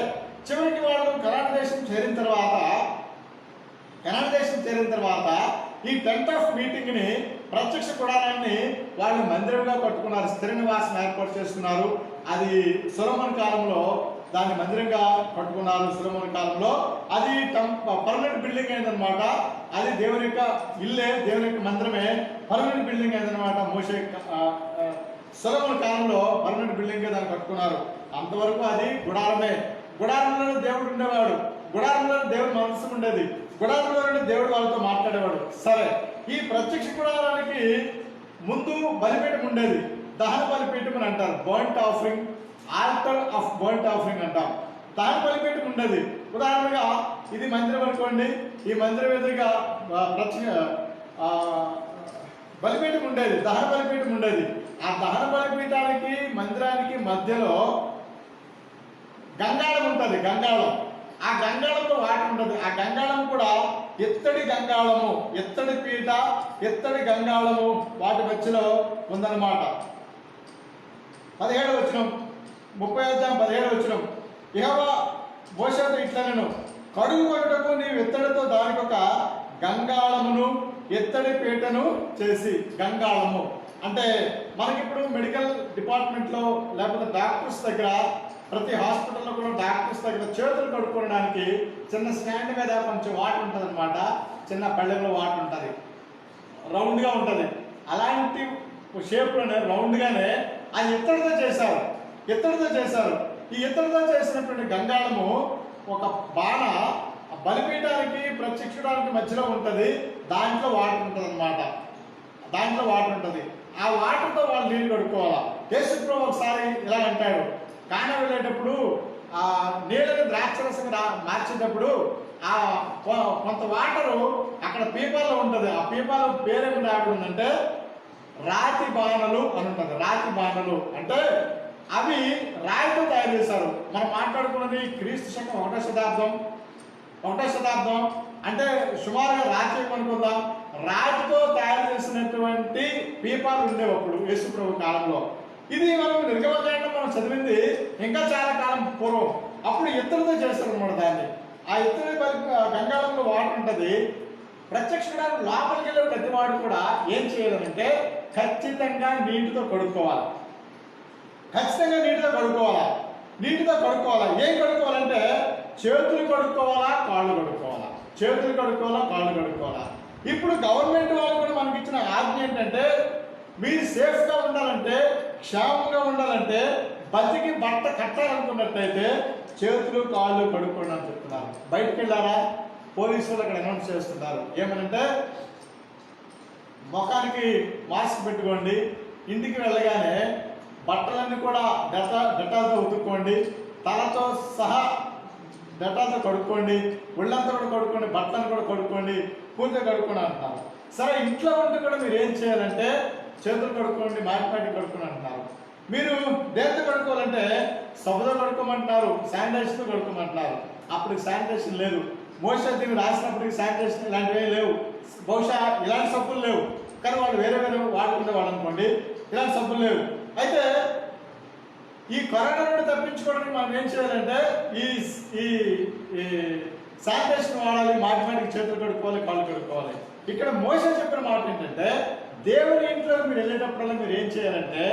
చివరికి వాళ్ళు కనాన్ దేశం చేరిన తర్వాత ఈ టెంట్ ఆఫ్ మీటింగ్ ని, ప్రత్యక్ష గుడారాన్ని వాళ్ళు మందిరంగా కట్టుకున్నారు. స్థిర నివాసం ఏర్పాటు చేసుకున్నారు. అది సొలొమోను కాలంలో దాన్ని మందిరంగా కట్టుకున్నారు సొలొమోను కాలంలో. అది పర్మనెంట్ బిల్డింగ్ అయిందనమాట. అది దేవుని యొక్క ఇల్లే, దేవుని యొక్క మందిరమే పర్మనెంట్ బిల్డింగ్ అయిందనమాట. మోషే సొలొమోను కాలంలో పర్మనెంట్ బిల్డింగ్ దాన్ని కట్టుకున్నారు. అంతవరకు అది గుడారమే. గుడారంలో దేవుడు ఉండేవాడు, గుడారంలో దేవుడి మనసు ఉండేది, గుడారంలో దేవుడు వాళ్ళతో మాట్లాడేవాడు. సరే, ఈ ప్రత్యక్ష గుడారానికి ముందు బలిపీఠం ఉండేది, దహన బలిపీఠం అని అంటారు. Burnt offering, altar of burnt offering అంటాం. దహన బలిపీఠం ఉండేది. ఉదాహరణగా ఇది మందిరం అనుకోండి, ఈ మందిరం ఎదురుగా బలిపీఠం ఉండేది, దహన బలిపీఠం ఉండేది. ఆ దహన బలిపీఠానికి మందిరానికి మధ్యలో గంగాళం ఉంటుంది, గంగాళం. ఆ గంగాళంలో వాటర్ ఉంటుంది. ఆ గంగాళం కూడా ఎత్తడి గంగాళము, ఎత్తడి పీట, ఎత్తడి గంగాళము వాటి మధ్యలో ఉందన్నమాట. 17వ వచనం, 30వ వచనం. యెహోవా మోషేతో ఇట్లనెను, కడుగు కొనుటకు నీవు ఎత్తడితో దానికి ఒక గంగాళమును ఎత్తడి పీటను చేసి. గంగాళము అంటే మనకిప్పుడు మెడికల్ డిపార్ట్మెంట్లో లేకపోతే డాక్టర్స్ దగ్గర, ప్రతి హాస్పిటల్లో కూడా డాక్టర్స్ దగ్గర చేతులు కడుక్కోవడానికి చిన్న స్టాండ్ మీద కొంచెం వాటర్ ఉంటుంది అనమాట. చిన్న పళ్ళెంలో వాటర్ ఉంటుంది, రౌండ్గా ఉంటుంది. అలాంటి షేప్లోనే రౌండ్గానే అది ఇత్తడితో చేశారు, ఇత్తడితో చేశారు. ఈ ఇత్తడితో చేసినటువంటి గంగాళము ఒక బాణ బలిపీఠానికి ప్రత్యక్షడానికి మధ్యలో ఉంటుంది. దాంట్లో వాటర్ ఉంటుంది అనమాట, దాంట్లో వాటర్ ఉంటుంది. ఆ వాటర్తో వాళ్ళు నీళ్ళు కడుక్కోవాలా. యేసు ప్రభువు ఒకసారి ఇలా అంటాడు, కానా వెళ్ళేటప్పుడు ఆ నీళ్ళని ద్రాక్షరసంగా మార్చేటప్పుడు ఆ కొంత వాటరు అక్కడ పీపాలో ఉంటుంది. ఆ పీపాలో పేరేమి రాబడిందంటే రాతి బాణలు అని ఉంటుంది. రాతి బాణలు అంటే అవి రాయితో తయారు చేశారు. మనం మాట్లాడుకున్నది క్రీస్తు శకం 1వ శతాబ్దం అంటే సుమారుగా రాతి అనుకుందాం. రాతితో తయారు చేసినటువంటి పీపాలు ఉండేవి అప్పుడు యేసు ప్రభు కాలంలో. ఇది మనం నిర్గమకాండం మనం చదివింది ఇంకా చాలా కాలం పూర్వం. అప్పుడు ఇత్తడితో చేస్తారు అన్నమాట దాన్ని. ఆ ఇత్తడి గంగాళంలో వాటర్ ఉంటుంది. ప్రత్యక్ష లోపలికి వెళ్ళే ప్రతివాడు కూడా ఏం చేయాలంటే ఖచ్చితంగా నీటితో కడుక్కోవాలి, ఖచ్చితంగా నీటితో కడుక్కోవాలా. నీటితో కడుక్కోవాలా. ఏం కడుక్కోవాలంటే చేతులు కడుక్కోవాలా, కాళ్ళు కడుక్కోవాలా, చేతులు కడుక్కోవాలా, కాళ్ళు కడుక్కోవాలా. ఇప్పుడు గవర్నమెంట్ వాళ్ళు కూడా మనకి ఇచ్చిన ఆజ్ఞ ఏంటంటే మీరు సేఫ్గా ఉండాలంటే, క్షేమంగా ఉండాలంటే, బతికి బట్ట కట్టాలనుకున్నట్టయితే చేతులు కాళ్ళు కడుక్కోండి అని చెప్తున్నారు. బయటకు వెళ్ళారా, పోలీసులు అక్కడ అనౌన్స్ చేస్తున్నారు ఏమనంటే ముఖానికి మాస్క్ పెట్టుకోండి, ఇంటికి వెళ్ళగానే బట్టలన్నీ కూడా డెటాల్తో ఉతుక్కోండి, తలతో సహా డెటాల్తో కడుక్కోండి, ఒళ్ళంతా కూడా కడుక్కోండి, బట్టలను కూడా కడుక్కోండి, పూర్తిగా కడుక్కోండి అంటున్నారు. సరే, ఇంట్లో ఉంటే కూడా మీరు ఏం చేయాలంటే చేతులు కడుక్కోండి, మాటిమాటి కడుక్కోండి అంటున్నారు. మీరు దేంతో కడుక్కోవాలంటే సబ్బుతో కడుక్కోమంటున్నారు, శానిటైజర్తో కడుక్కోమంటున్నారు. అప్పుడు శానిటైజేషన్ లేదు. మోషే దీన్ని రాసినప్పటికి శానిటైజేషన్ ఇలాంటివి లేవు. బహుశా ఇలాంటి సబ్బులు లేవు, కానీ వాళ్ళు వేరే వేరే వాడుకునేవాడు అనుకోండి. ఇలాంటి సబ్బులు లేవు. అయితే ఈ కరోనా నుండి తప్పించుకోవడానికి మనం ఏం చేయాలంటే ఈ శానిటైజేషన్ వాడాలి, మాటిమాటికి చేతులు కడుక్కోవాలి, కాళ్ళు కడుక్కోవాలి. ఇక్కడ మోషే చెప్పిన మాట ఏంటంటే దేవుని ఇంట్లో మీరు వెళ్ళేటప్పుడల్లా మీరు ఏం చేయాలంటే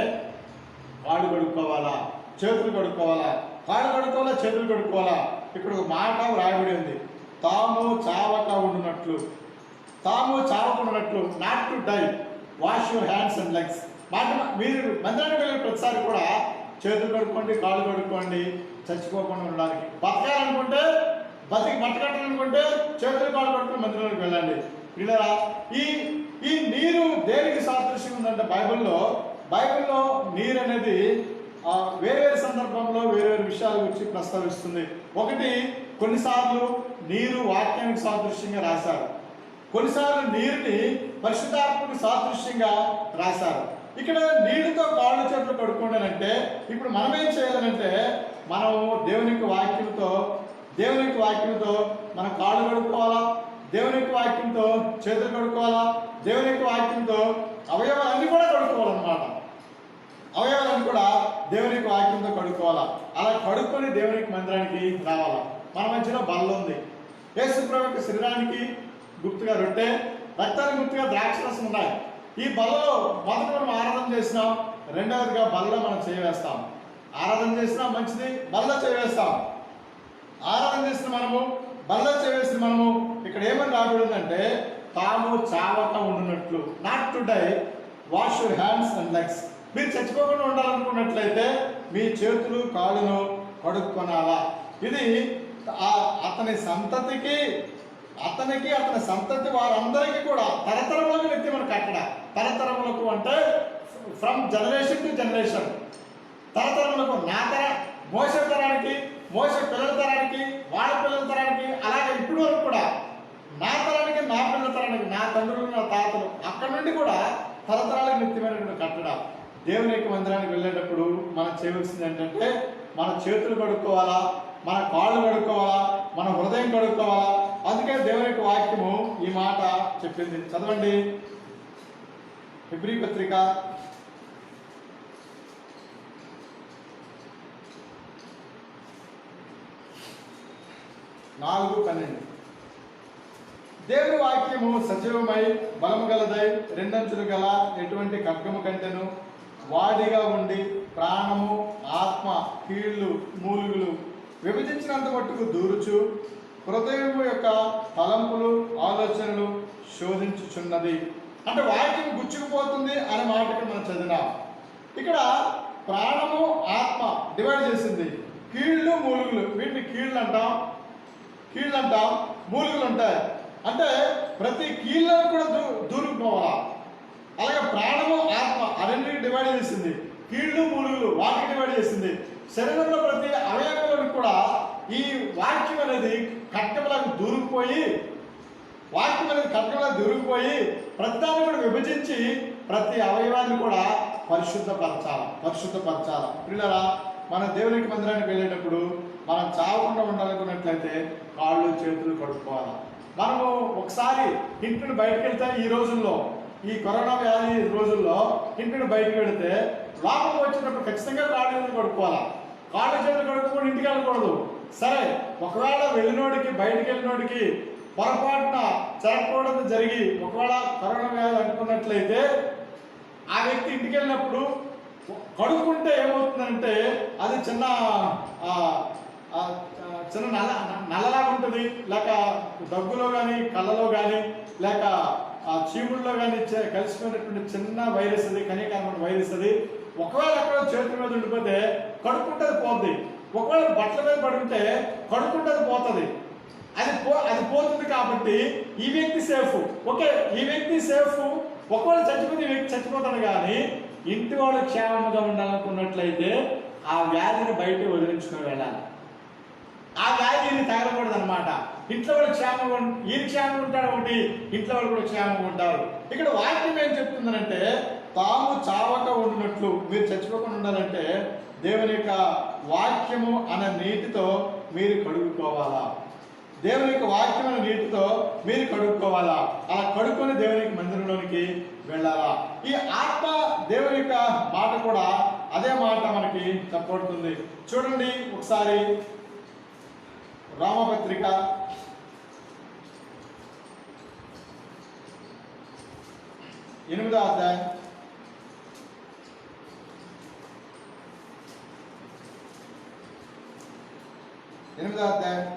కాళ్ళు కడుక్కోవాలా, చేతులు కడుక్కోవాలా, కాళ్ళు కడుక్కోవాలా, చేతులు కడుక్కోవాలా. ఇక్కడ ఒక మాట రాయబడి ఉంది, తాము చావకుండా ఉండునట్లు, not to die, wash your hands and legs. మాట మీరు మందిరానికి వెళ్ళిన ప్రతిసారి కూడా చేతులు కడుక్కోండి, కాళ్ళు కడుక్కోండి, చచ్చిపోకుండా ఉండడానికి. బతకాలనుకుంటే బతకట్టాలనుకుంటే చేతులు కాళ్ళు కడుక్కొని మందిరానికి వెళ్ళండి. పిల్లరా, ఈ నీరు దేనికి సాదృశ్యం ఉందంటే బైబిల్లో నీరు అనేది వేరే సందర్భంలో వేరే విషయాల గురించి ప్రస్తావిస్తుంది. ఒకటి, కొన్నిసార్లు నీరు వాక్యానికి సాదృశ్యంగా రాశారు, కొన్నిసార్లు నీరుని పరిశుద్ధాత్మకు సాదృశ్యంగా రాశారు. ఇక్కడ నీటితో కాళ్ళు చేతులు కడుక్కోండి. ఇప్పుడు మనం ఏం చేయాలంటే మనం దేవుని యొక్క వాక్యంతో మనం కాళ్ళు కడుక్కోవాలా, దేవుని యొక్క వాక్యంతో చేతులు కడుక్కోవాలా, దేవుని యొక్క వాక్యంతో అవయవాలన్నీ కూడా కడుక్కోవాలన్నమాట. అవయవాలన్నీ కూడా దేవుని యొక్క వాక్యంతో కడుక్కోవాలా. అలా కడుక్కొని దేవుని యొక్క మందిరానికి రావాలా. మన మధ్యలో బల్ల ఉంది. యేసు ప్రభు యొక్క శరీరానికి గుర్తుగా రొట్టె, రక్తానికి గుర్తుగా ద్రాక్షరసం ఉన్నాయి. ఈ బల్లలో మొదట మనం ఆరాధన చేసినాం, రెండవదిగా బల్లలో మనం చేయవేస్తాం. ఆరాధన చేసినా మంచిది, బల్ల చేవేస్తాం. ఆరాధన చేసిన మనము, బల్ల చేవేసిన మనము ఇక్కడ ఏమని రాబడిందంటే తాము చావక ఉండినట్లు, not to die, wash your hands and legs. మీరు చచ్చిపోకుండా ఉండాలనుకున్నట్లయితే మీ చేతులు కాళ్ళను కడుక్కొనాలా. ఇది అతని సంతతికి, అతని సంతతి వారందరికీ కూడా తరతరములకు నిత్యమని కట్టడ. తరతరములకు అంటే ఫ్రమ్ జనరేషన్ టు జనరేషన్, తరతరములకు, నా మోసే తరానికి, మోసే పిల్లల తరానికి, వాళ్ళ పిల్లల తరానికి, అలాగే ఇప్పుడు వరకు కూడా నా తరానికి, నా పిల్లల తరానికి, నా తండ్రులు, నా తాతలు, అక్కడి నుండి కూడా తరతరాలకు నిత్యమైనటువంటి కట్టడ. దేవుని యొక్క మందిరానికి వెళ్ళేటప్పుడు మనం చేయవలసింది ఏంటంటే మన చేతులు కడుక్కోవాలా, మన కాళ్ళు కడుక్కోవాలా, మన హృదయం కడుక్కోవాలా. అందుకే దేవుని యొక్క వాక్యము ఈ మాట చెప్పింది. చదవండి, హెబ్రీ పత్రిక 4:12. దేవుని వాక్యము సజీవమై బలము గలదై రెండంచులు గల ఎటువంటి ఖడ్గము కంటెను వాడిగా ఉండి ప్రాణము, ఆత్మ, కీళ్ళు, మూలుగులు విభజించినంత మట్టుకు దూరుచు హృదయము యొక్క తలంపులు, ఆలోచనలు శోధించుచున్నది. అంటే వాక్యం గుచ్చుకుపోతుంది అనే మాట ఇక్కడ మనం చదివినాం. ఇక్కడ ప్రాణము, ఆత్మ డివైడ్ చేసింది. కీళ్ళు, మూలుగులు, వీటిని కీళ్ళు అంటాం, మూలుగులు ఉంటాయి. అంటే ప్రతి కీళ్ళను కూడా దూరుకుపోవాలా. అలాగే ప్రాణము, ఆత్మ అన్నింటినీ డివైడ్ చేసింది. కీళ్ళు, మూలుగులు వాటికి డివైడ్ చేసింది. శరీరంలో ప్రతి అవయవాలను కూడా ఈ వాక్యం అనేది కట్టెలకు దూరుకుపోయి, ప్రతిదాన్ని కూడా విభజించి ప్రతి అవయవాన్ని కూడా పరిశుద్ధపరచాలి. పిల్లరా, మన దేవునికి మందిరానికి వెళ్ళేటప్పుడు మనం చావకుండా ఉండాలనుకున్నట్లయితే కాళ్ళు, చేతులు కడుక్కోవాలి. మనము ఒకసారి ఇంటిని బయటకు వెళ్తే, ఈ రోజుల్లో, ఈ కరోనా వ్యాధి రోజుల్లో ఇంటిని బయటకు వెళితే లోపలికి వచ్చినప్పుడు ఖచ్చితంగా కాళ్ళు, చేతులు కడుక్కోవాలి. కాళ్ళు, చేతులు కడుక్కోకుండా ఇంటికి వెళ్ళకూడదు. సరే, ఒకవేళ బయటికి వెళ్ళినోడికి పొరపాటున చేరకపోవడం జరిగి ఒకవేళ కరోనా వ్యాధి అంటుకున్నట్లయితే ఆ వ్యక్తి ఇంటికి వెళ్ళినప్పుడు కడుక్కుంటే ఏమవుతుందంటే అది చిన్న నల్లలాగా ఉంటుంది. లేక దగ్గులో కానీ, కళ్ళలో కానీ, లేక చీముల్లో కానీ కలిసిపోయినటువంటి చిన్న వైరస్ అది, కనీకరమైన వైరస్ అది. ఒకవేళ అక్కడ చేతుల మీద ఉండిపోతే కడుక్కుంటే అది పోతుంది. ఒకవేళ బట్టల మీద పడి ఉంటే కడుక్కుంటే అది పోతుంది. అది పోతుంది. కాబట్టి ఈ వ్యక్తి సేఫ్. ఓకే, ఈ వ్యక్తి సేఫ్. ఒకవేళ చచ్చిపోతే ఈ వ్యక్తి చచ్చిపోతాడు. కానీ ఇంటి వాళ్ళు క్షేమంగా ఉండాలనుకున్నట్లయితే ఆ వ్యాధిని బయట వదిలించుకొని వెళ్ళాలి. ఆ వ్యాధిని తగలకూడదు అనమాట. ఇంట్లో వాళ్ళు క్షేమంగా ఈయన క్షేమంగా ఉంటాడు ఒకటి, ఇంట్లో వాళ్ళు కూడా క్షేమంగా ఉంటారు. ఇక్కడ వాక్యం ఏం చెప్తుందనంటే తాము చావక ఉండినట్లు, మీరు చచ్చిపోకుండా ఉండాలంటే దేవుని యొక్క వాక్యము అనే నీటితో మీరు కడుక్కోవాలా. దేవుని యొక్క వాక్యం అనే నీటితో మీరు కడుక్కోవాలా. అలా కడుక్కొని దేవుని యొక్క మందిరంలోనికి వెళ్ళాలా. ఈ ఆత్మ దేవుని యొక్క మాట కూడా అదే మాట మనకి చెప్పబడుతుంది. చూడండి ఒకసారి రామపత్రిక 8వ అధ్యాయం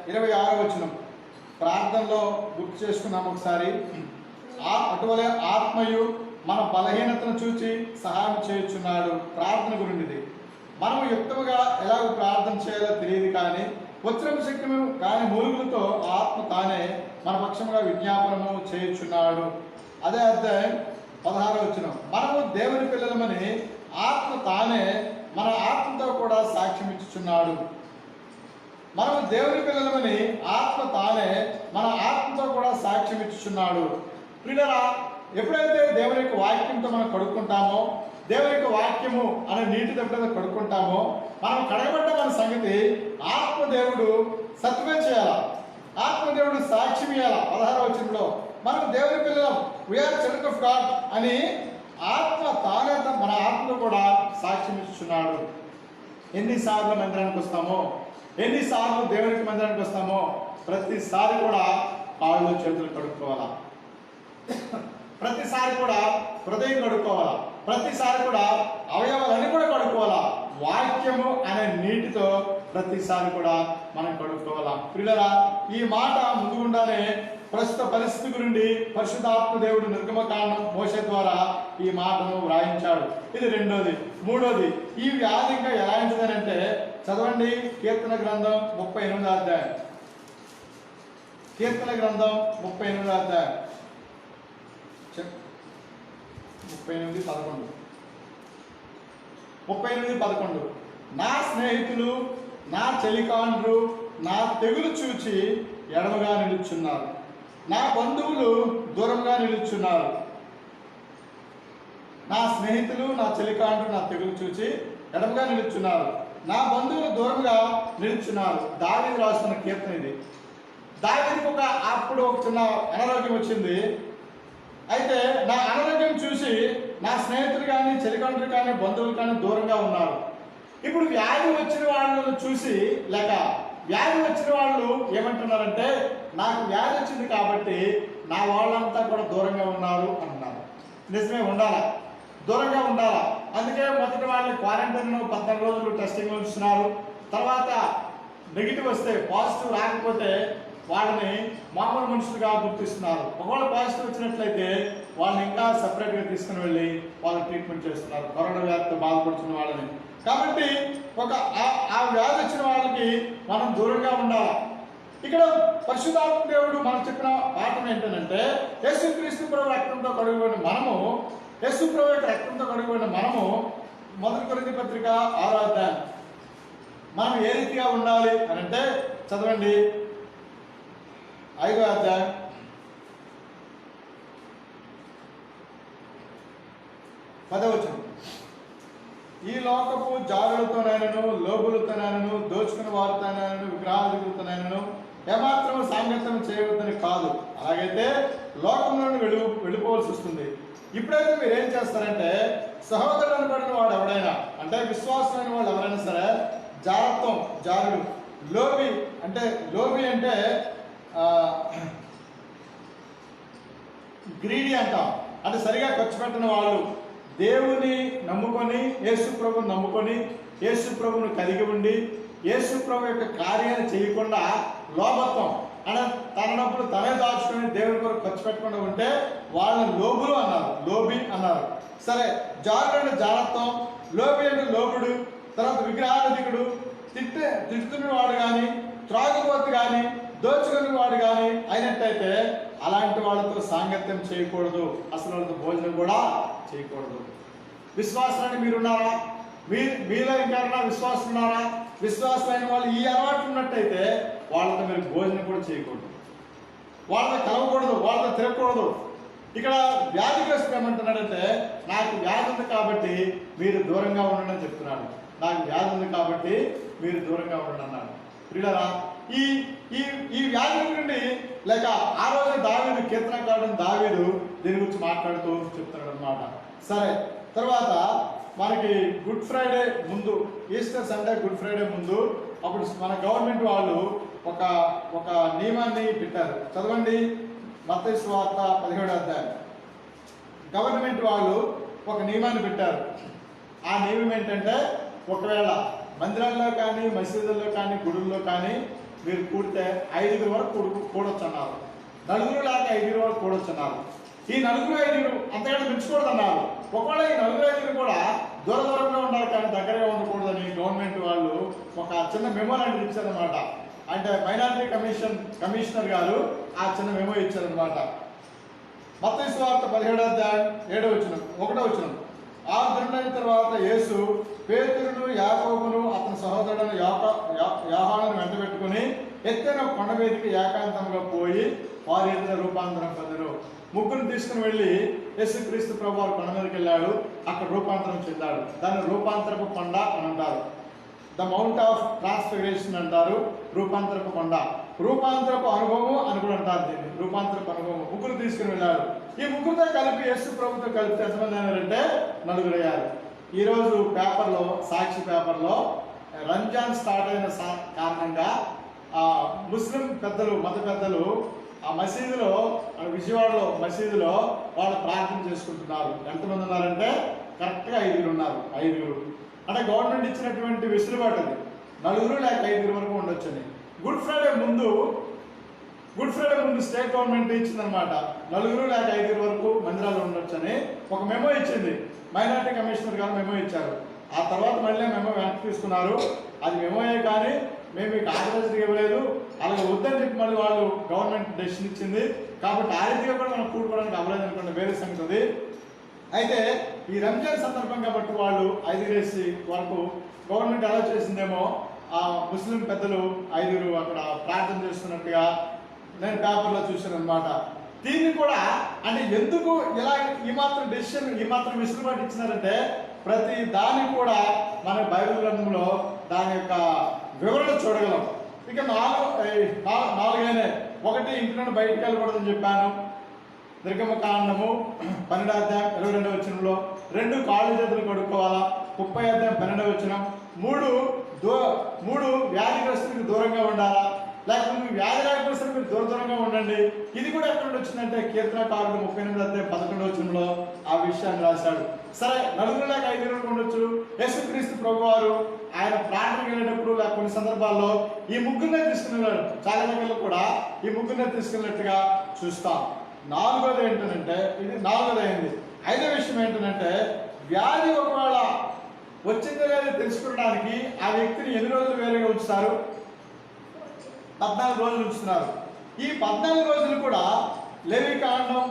26వ వచనం ప్రార్థనలో గుర్తు చేసుకున్నాం ఒకసారి. అటువలే ఆత్మయు మన బలహీనతను చూచి సహాయం చేయుచున్నాడు. ప్రార్థన గురించిది. మనము యుక్తముగా ఎలాగ ప్రార్థన చేయాలో తెలియదు, కానీ వచనము శక్యము కాని మూలుగులతో ఆత్మ తానే మన పక్షముగా విజ్ఞాపనము చేయుచున్నాడు. అదే అధ్యాయం 16వ వచనం, మనము దేవుని పిల్లలమని ఆత్మ తానే మన ఆత్మతో కూడా సాక్ష్యం ఇచ్చుచున్నాడు. మనము దేవుని పిల్లలమని ఆత్మ తానే మన ఆత్మతో కూడా సాక్ష్యం ఇచ్చుచున్నాడు. ప్రియులారా, ఎప్పుడైతే దేవుని యొక్క వాక్యంతో మనం కడుక్కుంటామో, దేవుని యొక్క వాక్యము అనే నీటితో ఎప్పుడైతే కడుక్కుంటామో, మనం కడగబడ్డ మన సంగతి ఆత్మదేవుడు సత్యం చేయాలి. ఆత్మదేవుడు సాక్ష్యం ఇవ్వాలి. 16వ వచనంలో మనం దేవుని పిల్లలం, వీఆర్ చిల్డ్రన్ ఆఫ్ గాడ్ అని ఆత్మ తానే మన ఆత్మలో కూడా సాక్ష్యం ఇస్తున్నాడు. ఎన్నిసార్లు మందిరానికి వస్తామో, ఎన్నిసార్లు దేవునికి మందిరానికి వస్తామో ప్రతిసారి కూడా కాళ్ళు, చేతులు కడుక్కోవాలా. ప్రతిసారి కూడా హృదయం కడుక్కోవాలా. ప్రతిసారి కూడా అవయవాలన్నీ కూడా కడుక్కోవాలా. వాక్య వాక్యము అనే నీటితో ప్రతిసారి కూడా మనం కడుక్కోవాలా. ప్రియులారా, ఈ మాట ముందుగుండానే ప్రస్తుత పరిస్థితి గురించి పరిశుద్ధాత్మ దేవుడు నిర్గమకాండం మోషే ద్వారా ఈ మాటను వ్రాయించాడు. ఇది రెండోది. మూడోది, ఈ వ్యాధి ఇంకా ఎలా ఉంటుందనంటే చదవండి, కీర్తన గ్రంథం 38వ అధ్యాయం. కీర్తన గ్రంథం 38వ అధ్యాయం 38:11. నా స్నేహితులు, నా చెలికాండ్రు నా తెగులు చూచి ఎడమగా నిలుచున్నారు, నా బంధువులు దూరంగా నిలుచున్నారు. నా స్నేహితులు, నా చెలికాండ్రు నా తెగులు చూచి ఎడమగా నిలుచున్నారు, నా బంధువులు దూరంగా నిలుచున్నారు. దావీదు రాస్తున్న కీర్తన ఇది. దావీదుకు అప్పుడు ఒక చిన్న అనారోగ్యం వచ్చింది. అయితే నా అనారోగ్యం చూసి నా స్నేహితులు కానీ, చెలికండ్రులు కానీ, బంధువులు కానీ దూరంగా ఉన్నారు. ఇప్పుడు వ్యాధి వచ్చిన వాళ్ళను చూసి, లేక వ్యాధి వచ్చిన వాళ్ళు ఏమంటున్నారంటే, నాకు వ్యాధి వచ్చింది కాబట్టి నా వాళ్ళంతా కూడా దూరంగా ఉన్నారు అంటున్నారు. నిజమే, ఉండాలా, దూరంగా ఉండాలా. అందుకే మొదటి వాళ్ళని క్వారంటైన్ 14 రోజులు టెస్టింగ్ ఉంచుతున్నారు. తర్వాత నెగిటివ్ వస్తే, పాజిటివ్ రాకపోతే వాళ్ళని మామూలు మనుషులుగా గుర్తిస్తున్నారు. ఒకవేళ పాజిటివ్ వచ్చినట్లయితే వాళ్ళని ఇంకా సపరేట్గా తీసుకుని వెళ్ళి వాళ్ళని ట్రీట్మెంట్ చేస్తున్నారు, కరోనా వ్యాధితో బాధపడుతున్న వాళ్ళని. కాబట్టి ఆ వ్యాధి వచ్చిన వాళ్ళకి మనం దూరంగా ఉండాలి. ఇక్కడ పరిశుద్ధాత్మ దేవుడు మనకు చెప్పిన పాఠం ఏంటంటే, యేసుక్రీస్తు ప్రభు రక్తంతో కడుగుబడిన మనము, యేసు ప్రభు యొక్క రక్తంతో కడుగుబడిన మనము, 1 కొరింథీ పత్రిక 6వ అధ్యాయం మనం ఏ రీతిగా ఉండాలి అని అంటే, చదవండి 5వ అధ్యాయం 10వ వచనం. ఈ లోకపు జారులతోనైనను, లోబులతోనైనను, దోచుకుని వారితోనైనను, విగ్రహాలతోనైనను ఏమాత్రం సాంగత్యం చేయవద్దని కాదు, అలాగైతే లోకంలో వెళ్ళిపోవాల్సి వస్తుంది. ఇప్పుడైతే మీరు ఏం చేస్తారంటే, సహోదరుడు అనబడిన వాడు ఎవడైనా, అంటే విశ్వాసమైన వాళ్ళు ఎవరైనా సరే, జారత్వం, జారుడు, లోబి అంటే గ్రీడీ అంటాం, అంటే సరిగా ఖర్చు పెట్టిన వాళ్ళు, దేవుని నమ్ముకొని, యేసు ప్రభుని నమ్ముకొని, యేసు ప్రభును కలిగి ఉండి, యేసు ప్రభు యొక్క కార్యాన్ని చేయకుండా లోభత్వం, అంటే తన డబ్బులు తనే దాచుకొని దేవుని కొరకు ఖర్చు పెట్టకుండా ఉంటే వాళ్ళని లోబులు అన్నారు, లోబి అన్నారు. సరే, జారుడు అంటే జారత్వం, లోబి అంటే లోబుడు, తర్వాత విగ్రహాధికుడు, తిట్టుతున్నవాడు కానీ, త్రాగుబోతు కానీ, దోచుకుని వాడు కానీ అయినట్టయితే అలాంటి వాళ్ళతో సాంగత్యం చేయకూడదు, అసలు వాళ్ళతో భోజనం కూడా చేయకూడదు. విశ్వాసాన్ని మీరున్నారా? మీలో ఇంకెవరైనా విశ్వాసం ఉన్నారా? విశ్వాసమైన వాళ్ళు ఈ అలవాటు ఉన్నట్టయితే వాళ్ళతో మీరు భోజనం కూడా చేయకూడదు, వాళ్ళతో కలవకూడదు, వాళ్ళతో తిరగకూడదు. ఇక్కడ వ్యాధిగ్రస్తుడు ఏమంటున్నాడంటే, నాకు వ్యాధి ఉంది కాబట్టి మీరు దూరంగా ఉండండి అని చెప్తున్నాడు. నాకు వ్యాధి ఉంది కాబట్టి మీరు దూరంగా ఉండండి అన్నాడు. ప్రియులారా, ఈ వ్యాధి నుండి, లేక ఆ రోజు దావీదు, కీర్తనకారుడు దావీదు దీని గురించి మాట్లాడుతూ చెప్తున్నాడు అన్నమాట. సరే, తర్వాత మనకి గుడ్ ఫ్రైడే ముందు, ఈస్టర్ సండే గుడ్ ఫ్రైడే ముందు, అప్పుడు మన గవర్నమెంట్ వాళ్ళు ఒక నియమాన్ని పెట్టారు. చదవండి, మత్తయి సువార్త 17వ అధ్యాయం. గవర్నమెంట్ వాళ్ళు ఒక నియమాన్ని పెట్టారు. ఆ నియమం ఏంటంటే, ఒకవేళ మందిరాల్లో కానీ, మసీదుల్లో కానీ, గుడుల్లో కానీ మీరు కూడితే 5 వరకు కూడొచ్చు అన్నారు. 4 లేక 5 వరకు కూడొచ్చు అన్నారు. ఈ 4, 5 అంతకంటే మించకూడదు అన్నారు. ఒకవేళ ఈ 4, 5 కూడా దూరంగా ఉండాలి కానీ దగ్గరగా ఉండకూడదని గవర్నమెంట్ వాళ్ళు ఒక చిన్న మెమో లాంటిది ఇచ్చారనమాట. అంటే మైనారిటీ కమిషనర్ గారు ఆ చిన్న మెమో ఇచ్చారనమాట. మత్తయి సువార్త 17వ అధ్యాయం 7వ వచనం, 1వ వచనం. 6 దినాల తర్వాత యేసు పేతురును, యాకోబును, అతని సహోదరులను యోహానును వెంట పెట్టుకుని ఎత్తైన కొండ మీదకి ఏకాంతంగా పోయి వారి ఎదుట రూపాంతరం పొందారు. ముగ్గురు తీసుకుని వెళ్ళి యేసుక్రీస్తు ప్రభు వారు కొండ మీదకి వెళ్ళాడు, అక్కడ రూపాంతరం చెందాడు. దాన్ని రూపాంతరపు కొండ అని అంటారు. ద మౌంట్ ఆఫ్ ట్రాన్స్ఫిగరేషన్ అంటారు, రూపాంతరపు కొండ. రూపాంతరపు అనుభవం అని కూడా అంటారు దీన్ని, రూపాంతరపు అనుభవం. ముగ్గురు తీసుకుని వెళ్ళాడు. ఈ ముగ్గురితో కలిపి, యేసు ప్రభుతో కలిపి ఎంతమంది అయినారంటే 4 అయ్యారు. ఈరోజు పేపర్లో, సాక్షి పేపర్లో రంజాన్ స్టార్ట్ అయిన కారణంగా ముస్లిం పెద్దలు, మత పెద్దలు ఆ మసీదులో, విజయవాడలో మసీదులో వాళ్ళు ప్రార్థన చేసుకుంటున్నారు. ఎంతమంది ఉన్నారంటే కరెక్ట్గా 5 ఉన్నారు. 5 అంటే గవర్నమెంట్ ఇచ్చినటువంటి వెసులుబాటు అది. 4 లేక 5 వరకు ఉండొచ్చని. గుడ్ ఫ్రైడే ముందు స్టేట్ గవర్నమెంట్ ఇచ్చిందనమాట. 4 లేక 5 వరకు మందిరాలు ఉండొచ్చని ఒక మెమో ఇచ్చింది. మైనారిటీ కమిషనర్ గారు మెమో ఇచ్చారు. ఆ తర్వాత మళ్ళీ మెమో వెనక్కి తీసుకున్నారు. అది మెమోయే కానీ మేము మీకు ఆథరైజ్డ్ ఇవ్వలేదు, అలాగే వద్దని చెప్పి మళ్ళీ వాళ్ళు గవర్నమెంట్ డెసిషన్ ఇచ్చింది. కాబట్టి ఆ రీతిగా కూడా మనం కూడుకోవడానికి అవ్వలేదు అనుకోండి, వేరే సంగతి అది. అయితే ఈ రంజాన్ సందర్భం కాబట్టి వాళ్ళు 5 వరకు గవర్నమెంట్ అలౌ చేసిందేమో. ఆ ముస్లిం పెద్దలు 5 అక్కడ ప్రార్థన చేస్తున్నట్టుగా నేను పేపర్లో చూశాను అనమాట. దీన్ని కూడా అంటే ఎందుకు ఇలా ఈ మాత్రం డెసిషన్, ఈ మాత్రం వెసులుబాటు ఇచ్చినారంటే ప్రతి దానికి కూడా మన బైబిల్ గ్రంథంలో దాని యొక్క వివరణ చూడగలం. ఇక 4 ఒకటి ఇంటి నుండి బయటకు వెళ్ళకూడదని చెప్పాను. నిర్గమకాండము 12వ అధ్యాయం 22వ వచనంలో. 2 కాళ్ళు చేతులు కడుక్కోవాలా 30వ అధ్యాయం 12వ వచనం. 3 వ్యాధిగ్రస్తులకు దూరంగా ఉండాలా, లేకపోతే మీకు వ్యాధి రాకపోతే మీరు దూరంగా ఉండండి. ఇది కూడా ఎక్కడ వచ్చిందంటే కీర్తనకారుడు 38వ అధ్యాయం 11వ వచనంలో ఆ విషయాన్ని రాశాడు. సరే 4 లేక 5 వరకు ఉండొచ్చు. యేసుక్రీస్తు ప్రభువారు ఆయన ప్రార్థనకు వెళ్ళేటప్పుడు లేక కొన్ని సందర్భాల్లో ఈ ముగ్గురునే తీసుకుని వెళ్ళాడు. చాలా దగ్గరలో కూడా ఈ ముగ్గురునే తీసుకెళ్ళినట్టుగా చూస్తాం. 4వది ఏంటంటే ఇది 4వది అయింది. 5వ విషయం ఏంటంటే వ్యాధి ఒకవేళ వచ్చిందో లేదో తెలుసుకోవడానికి ఆ వ్యక్తిని ఎన్ని రోజులు వేరేగా ఉంచుతారు? 14 రోజులు ఉంచుతున్నారు. ఈ 14 రోజులు కూడా లేవికాండం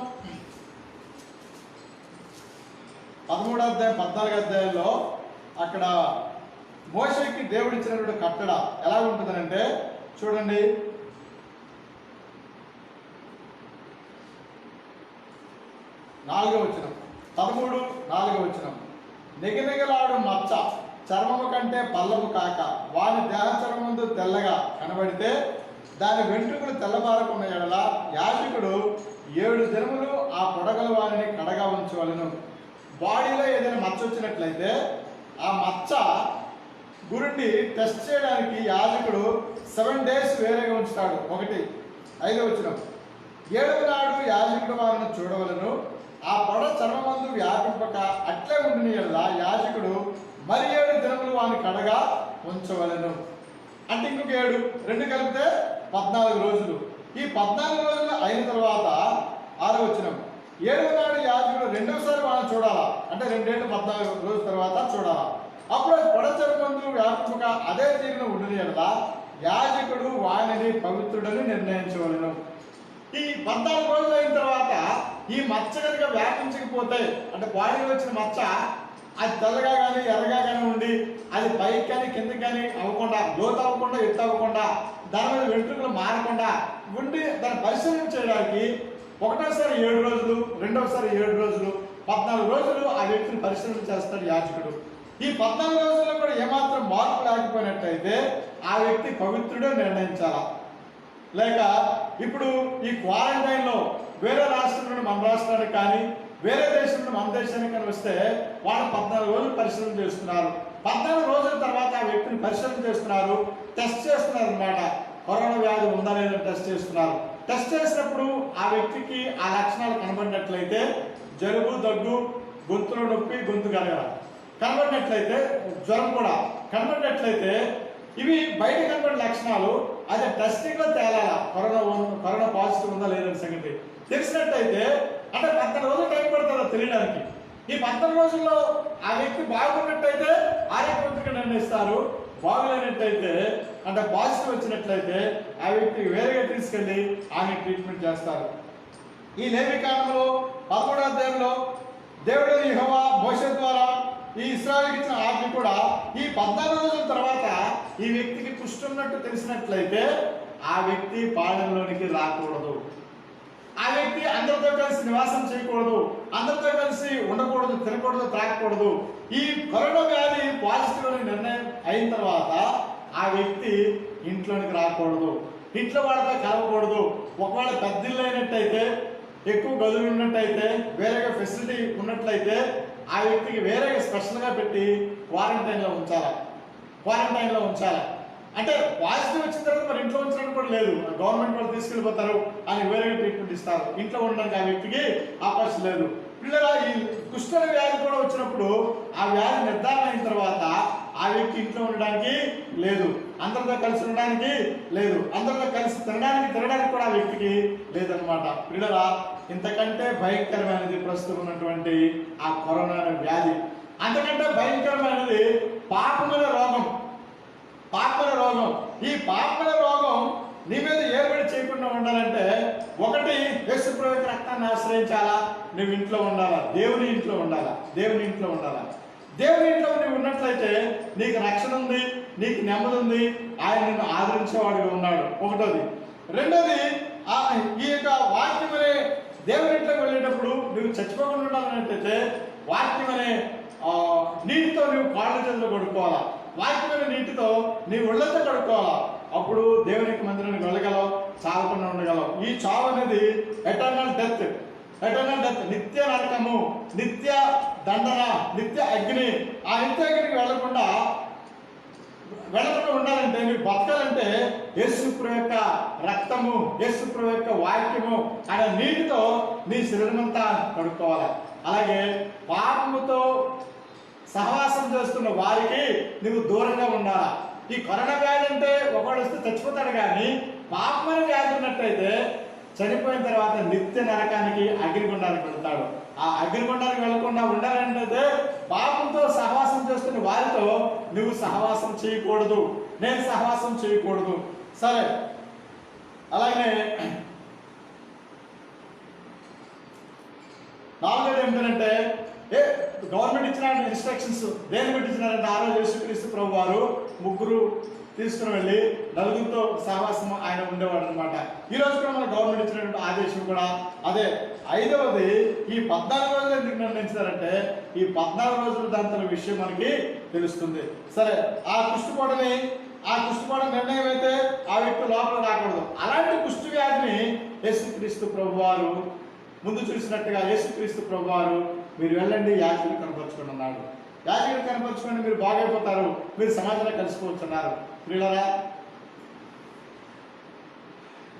13వ అధ్యాయం 14వ అధ్యాయంలో అక్కడ మోషేకి దేవుడు ఇచ్చినటువంటి కట్టడ ఎలా ఉంటుందనంటే చూడండి. 4వ వచనం 13:4వ వచనం. నిగనిగలాడు మచ్చ చర్మము కంటే పల్లము కాక వాని దేహ చర్మముందు తెల్లగా కనబడితే దాని వెంట్రుకలు తెల్లబారకున్న ఎడల యాజకుడు 7 దినములు ఆ పొడగల వారిని కడగా ఉంచవలెను. బాడీలో ఏదైనా మచ్చ వచ్చినట్లయితే ఆ మచ్చ గురుడిని టెస్ట్ చేయడానికి యాజకుడు 7 days వేరేగా ఉంచుతాడు. 5వ వచనం. 7వ నాడు యాజకుడు వారిని చూడవలను. ఆ పొడ చర్మమందు వ్యాపింపక అట్లే ఉండిన ఎడల యాజకుడు మరి 7 దినములు వారిని కడగా ఉంచవలెను. అంటే ఇంకొక 7, 2 కలిపితే 14 రోజులు. ఈ 14 రోజులు అయిన తర్వాత 6వ వచనం. 7వ నాడు యాజకుడు 2వసారి వారిని చూడాలా. అంటే 2 ఏళ్ళు 14 రోజుల తర్వాత చూడాలా. అప్పుడు పొడ చర్మమందు వ్యాపింపక అదే తీరున ఉండిన ఎడల యాజకుడు వారిని పవిత్రుడని నిర్ణయించవలెను. ఈ 14 రోజులు అయిన తర్వాత ఈ మచ్చ కనుక వ్యాపించకపోతే అంటే బాడీలో వచ్చిన మచ్చ అది తెల్లగా కానీ ఎర్రగా కానీ ఉండి అది పైకి కానీ కిందకి కానీ అవ్వకుండా, లోతు అవ్వకుండా, ఎత్తు అవ్వకుండా, దాని మీద వెంట్రుకలు మారకుండా ఉండి దాన్ని పరిశీలన చేయడానికి 1వసారి 7 రోజులు, 2వసారి 7 రోజులు, 14 రోజులు ఆ వ్యక్తిని పరిశీలన చేస్తాడు యాజకుడు. ఈ 14 రోజుల్లో కూడా ఏమాత్రం మార్పు లేకపోయినట్టయితే ఆ వ్యక్తి పవిత్రుడే నిర్ణయించాలా. లేక ఇప్పుడు ఈ క్వారంటైన్లో వేరే రాష్ట్రం నుండి మన రాష్ట్రానికి కానీ వేరే దేశం నుండి మన దేశానికి కానీ వస్తే వాళ్ళు 14 రోజులు పరిశీలన చేస్తున్నారు. 14 రోజుల తర్వాత ఆ వ్యక్తిని పరిశీలన చేస్తున్నారు, టెస్ట్ చేస్తున్నారు అన్నమాట. కరోనా వ్యాధి ఉందా లేదా టెస్ట్ చేస్తున్నారు. టెస్ట్ చేసినప్పుడు ఆ వ్యక్తికి ఆ లక్షణాలు కనబడినట్లయితే జలుబు, దగ్గు, గొంతులో నొప్పి, గొంతు గరగర కనబడినట్లయితే, జ్వరం కూడా కనబడినట్లయితే ఇవి బయట కనబడిన లక్షణాలు అదే టెస్టింగ్ లో తేలాల కరోనా పాజిటివ్ ఉందా లేదని సంగతి తెలిసినట్టయితే అంటే 14 రోజులు టైం పడుతుందో తెలియడానికి. ఈ 14 రోజుల్లో ఆ వ్యక్తి బాగున్నట్టయితే ఆరోగ్యవంతంగా నిర్ణయిస్తారు. బాగులేనట్టయితే అంటే పాజిటివ్ వచ్చినట్లయితే ఆ వ్యక్తికి వేరేగా తీసుకెళ్ళి ఆమె ట్రీట్మెంట్ చేస్తారు. ఈ లేవికాండంలో 13వ అధ్యాయంలో దేవుడు యెహోవా మోషే ద్వారా ఈ ఇశ్రాయేలుకి ఇచ్చిన ఆజ్ఞ కూడా ఈ 14 రోజుల తర్వాత ఈ వ్యక్తికి పుష్టి ఉన్నట్టు తెలిసినట్లయితే ఆ వ్యక్తి పాలనలోనికి రాకూడదు. ఆ వ్యక్తి అందరితో కలిసి నివాసం చేయకూడదు, అందరితో కలిసి ఉండకూడదు, తినకూడదు, త్రాగకూడదు. ఈ కరోనా వ్యాధి పాజిటివ్ అని నిర్ణయం అయిన తర్వాత ఆ వ్యక్తి ఇంట్లోనికి రాకూడదు, ఇంట్లో వాళ్ళతో కలవకూడదు. ఒకవేళ పెద్దిల్లు అయినట్టయితే, ఎక్కువ గదులు ఉన్నట్టయితే, వేరేగా ఫెసిలిటీ ఉన్నట్లయితే ఆ వ్యక్తికి వేరేగా స్పెషల్గా పెట్టి క్వారంటైన్లో ఉంచాలి. అంటే పాజిటివ్ వచ్చిన తర్వాత మరి ఇంట్లో ఉంచడానికి కూడా లేదు, గవర్నమెంట్ వాళ్ళు తీసుకెళ్ళిపోతారు అని వేరేగా ట్రీట్మెంట్ ఇస్తారు. ఇంట్లో ఉండడానికి ఆ వ్యక్తికి అవకాశం లేదు. పిల్లల ఈ కుష్ఠ వ్యాధి కూడా వచ్చినప్పుడు ఆ వ్యాధి నిర్ధారణ అయిన తర్వాత ఆ వ్యక్తి ఇంట్లో ఉండడానికి లేదు, అందరితో కలిసి ఉండడానికి లేదు, అందరితో కలిసి తినడానికి కూడా ఆ వ్యక్తికి లేదనమాట. పిల్లల ఇంతకంటే భయంకరమైనది ప్రస్తుతం ఉన్నటువంటి ఆ కరోనా వ్యాధి. అంతకంటే భయంకరమైనది పాపమైన రోగం. ఈ పాపమైన రోగం నీ మీద ఏర్పడి చేయకుండా ఉండాలంటే ఒకటి యేసు ప్రభువు రక్తాన్ని ఆశ్రయించాలా, నువ్వు ఇంట్లో ఉండాలా, దేవుని ఇంట్లో ఉండాలా. దేవుని ఇంట్లో నువ్వు ఉన్నట్లయితే నీకు రక్షణ ఉంది, నీకు నెమ్మది ఉంది, ఆయన నిన్ను ఆదరించేవాడిగా ఉన్నాడు. ఒకటోది. రెండోది, ఈ యొక్క వాక్యం అనే దేవుని ఇంట్లోకి వెళ్ళేటప్పుడు నువ్వు చచ్చిపోకుండా ఉండాలన్నట్టయితే వాక్యం అనే నీటితో నువ్వు కాళ్ళ చేతులు కడుక్కోవాలా, వాక్యమైన నీటితో నీ ఒళ్ళంతా కడుక్కోవాలా. అప్పుడు దేవునికి మందిరానికి వెళ్ళగలవు, చావకుండా ఉండగలవు. ఈ చావు అనేది ఎటర్నల్ డెత్, నిత్య నరకము, నిత్య దండన, నిత్య అగ్ని. ఆ నిత్య అగ్నికి వెళ్లకుండా ఉండాలంటే, నీకు బతకాలంటే యేసుప్రభు యొక్క రక్తము, యేసుప్రభు యొక్క వాక్యము అనే నీటితో నీ శరీరమంతా కడుక్కోవాలి. అలాగే పాపముతో సహవాసం చేస్తున్న వారికి నువ్వు దూరంగా ఉండాలా. ఈ కరోనా వ్యాధి అంటే ఒకడు వస్తే చచ్చిపోతాడు, కానీ పాపమైన వ్యాధి ఉన్నట్టయితే చనిపోయిన తర్వాత నిత్య నరకానికి అగ్నిగుండానికి వెళ్తాడు. ఆ అగ్నిగుండానికి వెళ్లకుండా ఉండాలంటే పాపంతో సహవాసం చేస్తున్న వారితో నువ్వు సహవాసం చేయకూడదు, నేను సహవాసం చేయకూడదు. సరే, అలాగే నాలుగోది ఏమిటంటే గవర్నమెంట్ ఇచ్చిన ఇన్స్ట్రక్షన్స్ దేని బట్టి ఇచ్చినారంటే, ఆ రోజు యేసుక్రీస్తు ప్రభు వారు ముగ్గురు తీసుకుని వెళ్ళి నలుగురితో సహవాసం ఆయన ఉండేవాడు అనమాట. ఈ రోజు కూడా మన గవర్నమెంట్ ఇచ్చినటువంటి ఆదేశం కూడా అదే. ఐదవది, ఈ 14 రోజులు ఎందుకు నిర్ణయించారంటే ఈ 14 రోజుల దాంతో విషయం మనకి తెలుస్తుంది. సరే, ఆ కుష్ఠపోవడం నిర్ణయం అయితే ఆ వ్యక్తి లోపల రాకూడదు. అలాంటి కుష్ఠ వ్యాధిని యేసుక్రీస్తు ప్రభు వారు ముందు చూసినట్టుగా యేసుక్రీస్తు ప్రభు వారు మీరు వెళ్ళండి, యాజకులు కనపరుచుకొని అన్నాడు. యాజకులు కనపరుచుకొని మీరు బాగైపోతారు, మీరు సమాజంలో కలిసిపోవచ్చు అన్నారు. ప్రియులారా,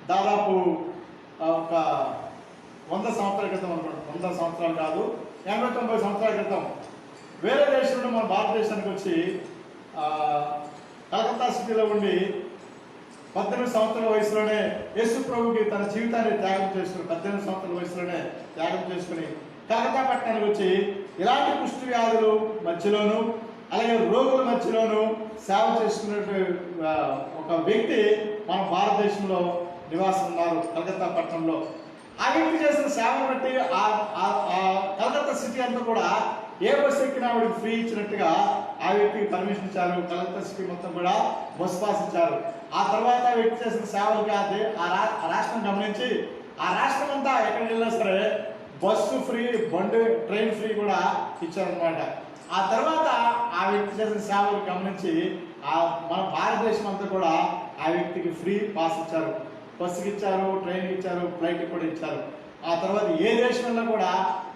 దాదాపు ఒక 100 సంవత్సరాల క్రితం అనుకోండి, 100 సంవత్సరాలు కాదు, 80-90 సంవత్సరాల క్రితం వేరే దేశం నుండి మన భారతదేశానికి వచ్చి కలకత్తా సిటీలో ఉండి 18 సంవత్సరాల వయసులోనే యేసు ప్రభుకి తన జీవితాన్ని త్యాగం చేసుకుని 18 సంవత్సరాల వయసులోనే త్యాగం చేసుకుని కలకత్తా పట్టణానికి వచ్చి ఇలాంటి కుష్ఠ వ్యాధులు మధ్యలోను అలాగే రోగుల మధ్యలోను సేవ చేసుకునే ఒక వ్యక్తి మన భారతదేశంలో నివాసం ఉన్నారు, కలకత్తా పట్టణంలో. ఆ వ్యక్తి చేసిన సేవను బట్టి ఆ కలకత్తా సిటీ అంతా కూడా ఏ బస్సు ఎక్కినా ఆవిడకి ఫ్రీ ఇచ్చినట్టుగా ఆ వ్యక్తికి పర్మిషన్ ఇచ్చారు. కలకత్తా సిటీ మొత్తం కూడా బస్ పాస్ ఇచ్చారు. ఆ తర్వాత ఆ వ్యక్తి చేసిన సేవలకి ఆ రాష్ట్రం గమనించి ఆ రాష్ట్రం అంతా ఎక్కడికి వెళ్ళినా సరే బస్సు ఫ్రీ, ట్రైన్ ఫ్రీ కూడా ఇచ్చారనమాట. ఆ తర్వాత ఆ వ్యక్తి చేసిన సేవలు గమనించి మన భారతదేశం అంతా కూడా ఆ వ్యక్తికి ఫ్రీ పాస్ ఇచ్చారు, బస్సుకి ఇచ్చారు, ట్రైన్కి ఇచ్చారు, ఫ్లైట్కి కూడా ఇచ్చారు. ఆ తర్వాత ఏ దేశంలో కూడా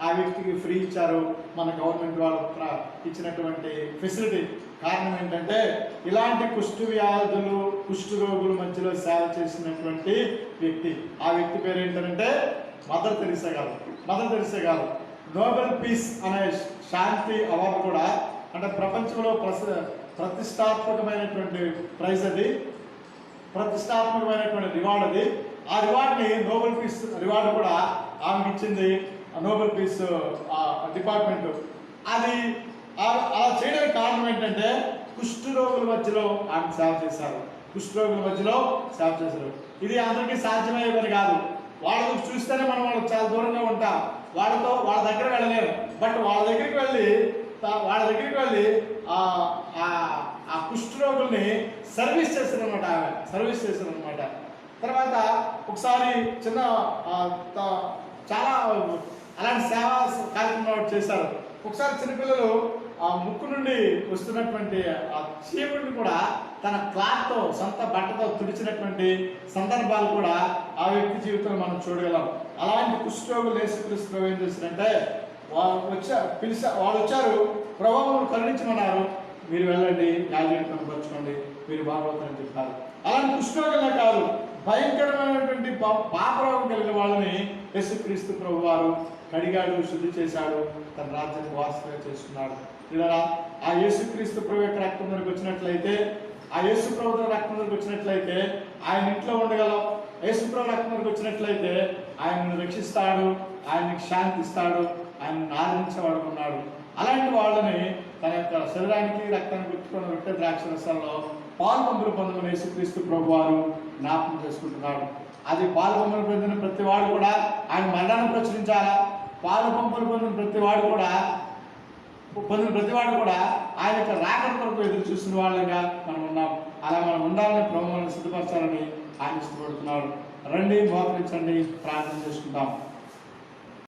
ఆ వ్యక్తికి ఫ్రీ ఇచ్చారు మన గవర్నమెంట్ వాళ్ళు ఇచ్చినటువంటి ఫెసిలిటీ. కారణం ఏంటంటే ఇలాంటి కుష్ఠ రోగుల మధ్యలో సేవ చేసినటువంటి వ్యక్తి. ఆ వ్యక్తి పేరు ఏంటంటే మదర్ తెరిసా గారు. నోబెల్ పీస్ అనే శాంతి అవార్డు కూడా, అంటే ప్రపంచంలో ప్రతిష్టాత్మకమైనటువంటి ప్రైజ్ అది, ప్రతిష్టాత్మకమైనటువంటి రివార్డు అది. ఆ రివార్డుని నోబెల్ పీస్ రివార్డు కూడా ఆమెకి ఇచ్చింది నోబెల్ పీస్ డిపార్ట్మెంట్. అది అలా చేయడానికి కారణం ఏంటంటే కుష్ఠ రోగుల మధ్యలో ఆమె సేవ చేశారు. ఇది అందరికీ సాధ్యమయ్యే పని కాదు. వాళ్ళకు చూస్తేనే మనం వాళ్ళకి చాలా దూరంగా ఉంటాం, వాళ్ళ దగ్గర వెళ్ళలేము. బట్ వాళ్ళ దగ్గరికి వెళ్ళి ఆ కుష్ఠ రోగుల్ని సర్వీస్ చేశారనమాట. తర్వాత ఒకసారి చాలా అలాంటి సేవా కార్యక్రమాలు చేశారు. ఒకసారి చిన్నపిల్లలు ఆ ముక్కు నుండి వస్తున్నటువంటి ఆ చీముడిని కూడా తన క్లాత్తో, సొంత బట్టతో తుడిచినటువంటి సందర్భాలు కూడా ఆ వ్యక్తి జీవితంలో మనం చూడగలం. అలాంటి కుష్ఠరోగులు యేసుక్రీస్తు ఏం చేశారంటే వాళ్ళు వచ్చారు, ప్రభావం కరుణించమన్నారు, మీరు వెళ్ళండి, యాజకులను కనపరచుకోండి, మీరు బాగవుతారని చెప్పారు. అలాంటి కుష్ఠరోగులే కాదు, భయంకరమైనటువంటి పాపరోగం కలిగిన వాళ్ళని యేసుక్రీస్తు ప్రభు వారు కడిగాడు, శుద్ధి చేశాడు, తన రాజ్యానికి వారసుగా చేసుకున్నాడు. ఇలా ఆ యేసుక్రీస్తు ప్రభు యొక్క రక్తం మనకు వచ్చినట్లయితే, ఆ యేసు ప్రభు రక్తం మనకు వచ్చినట్లయితే ఆయన ఇంట్లో ఉండగలం. యేసు ప్రభు రక్తం మనకు వచ్చినట్లయితే ఆయనను రక్షిస్తాడు, ఆయనకి శాంతి ఇస్తాడు, ఆయనను ఆదరించేవాడు ఉన్నాడు. అలాంటి వాళ్ళని తన యొక్క శరీరానికి రక్తాన్ని గుర్తుకున్న రొట్టె ద్రాక్ష రసాల్లో పాలు పంపులు పొందమని యేసుక్రీస్తు ప్రభు వారు జ్ఞాపకం చేసుకుంటున్నాడు. అది పాలు పంపులు పొందిన ప్రతి వాడు కూడా ఆయన మరణాన్ని ప్రచురించాలా. పాలు పంపులు పొందిన ప్రతి వాడు కూడా ఆయన యొక్క రాకడ కొరకు ఎదురు చూసిన వాళ్ళగా మనం ఉన్నాం. అలా మనం ఉండాలని ప్రభువుని సిద్ధపరచాలని ఆయన ఇష్టపడుతున్నాడు. రండి, మోకరించండి, ప్రార్థన చేసుకుందాం.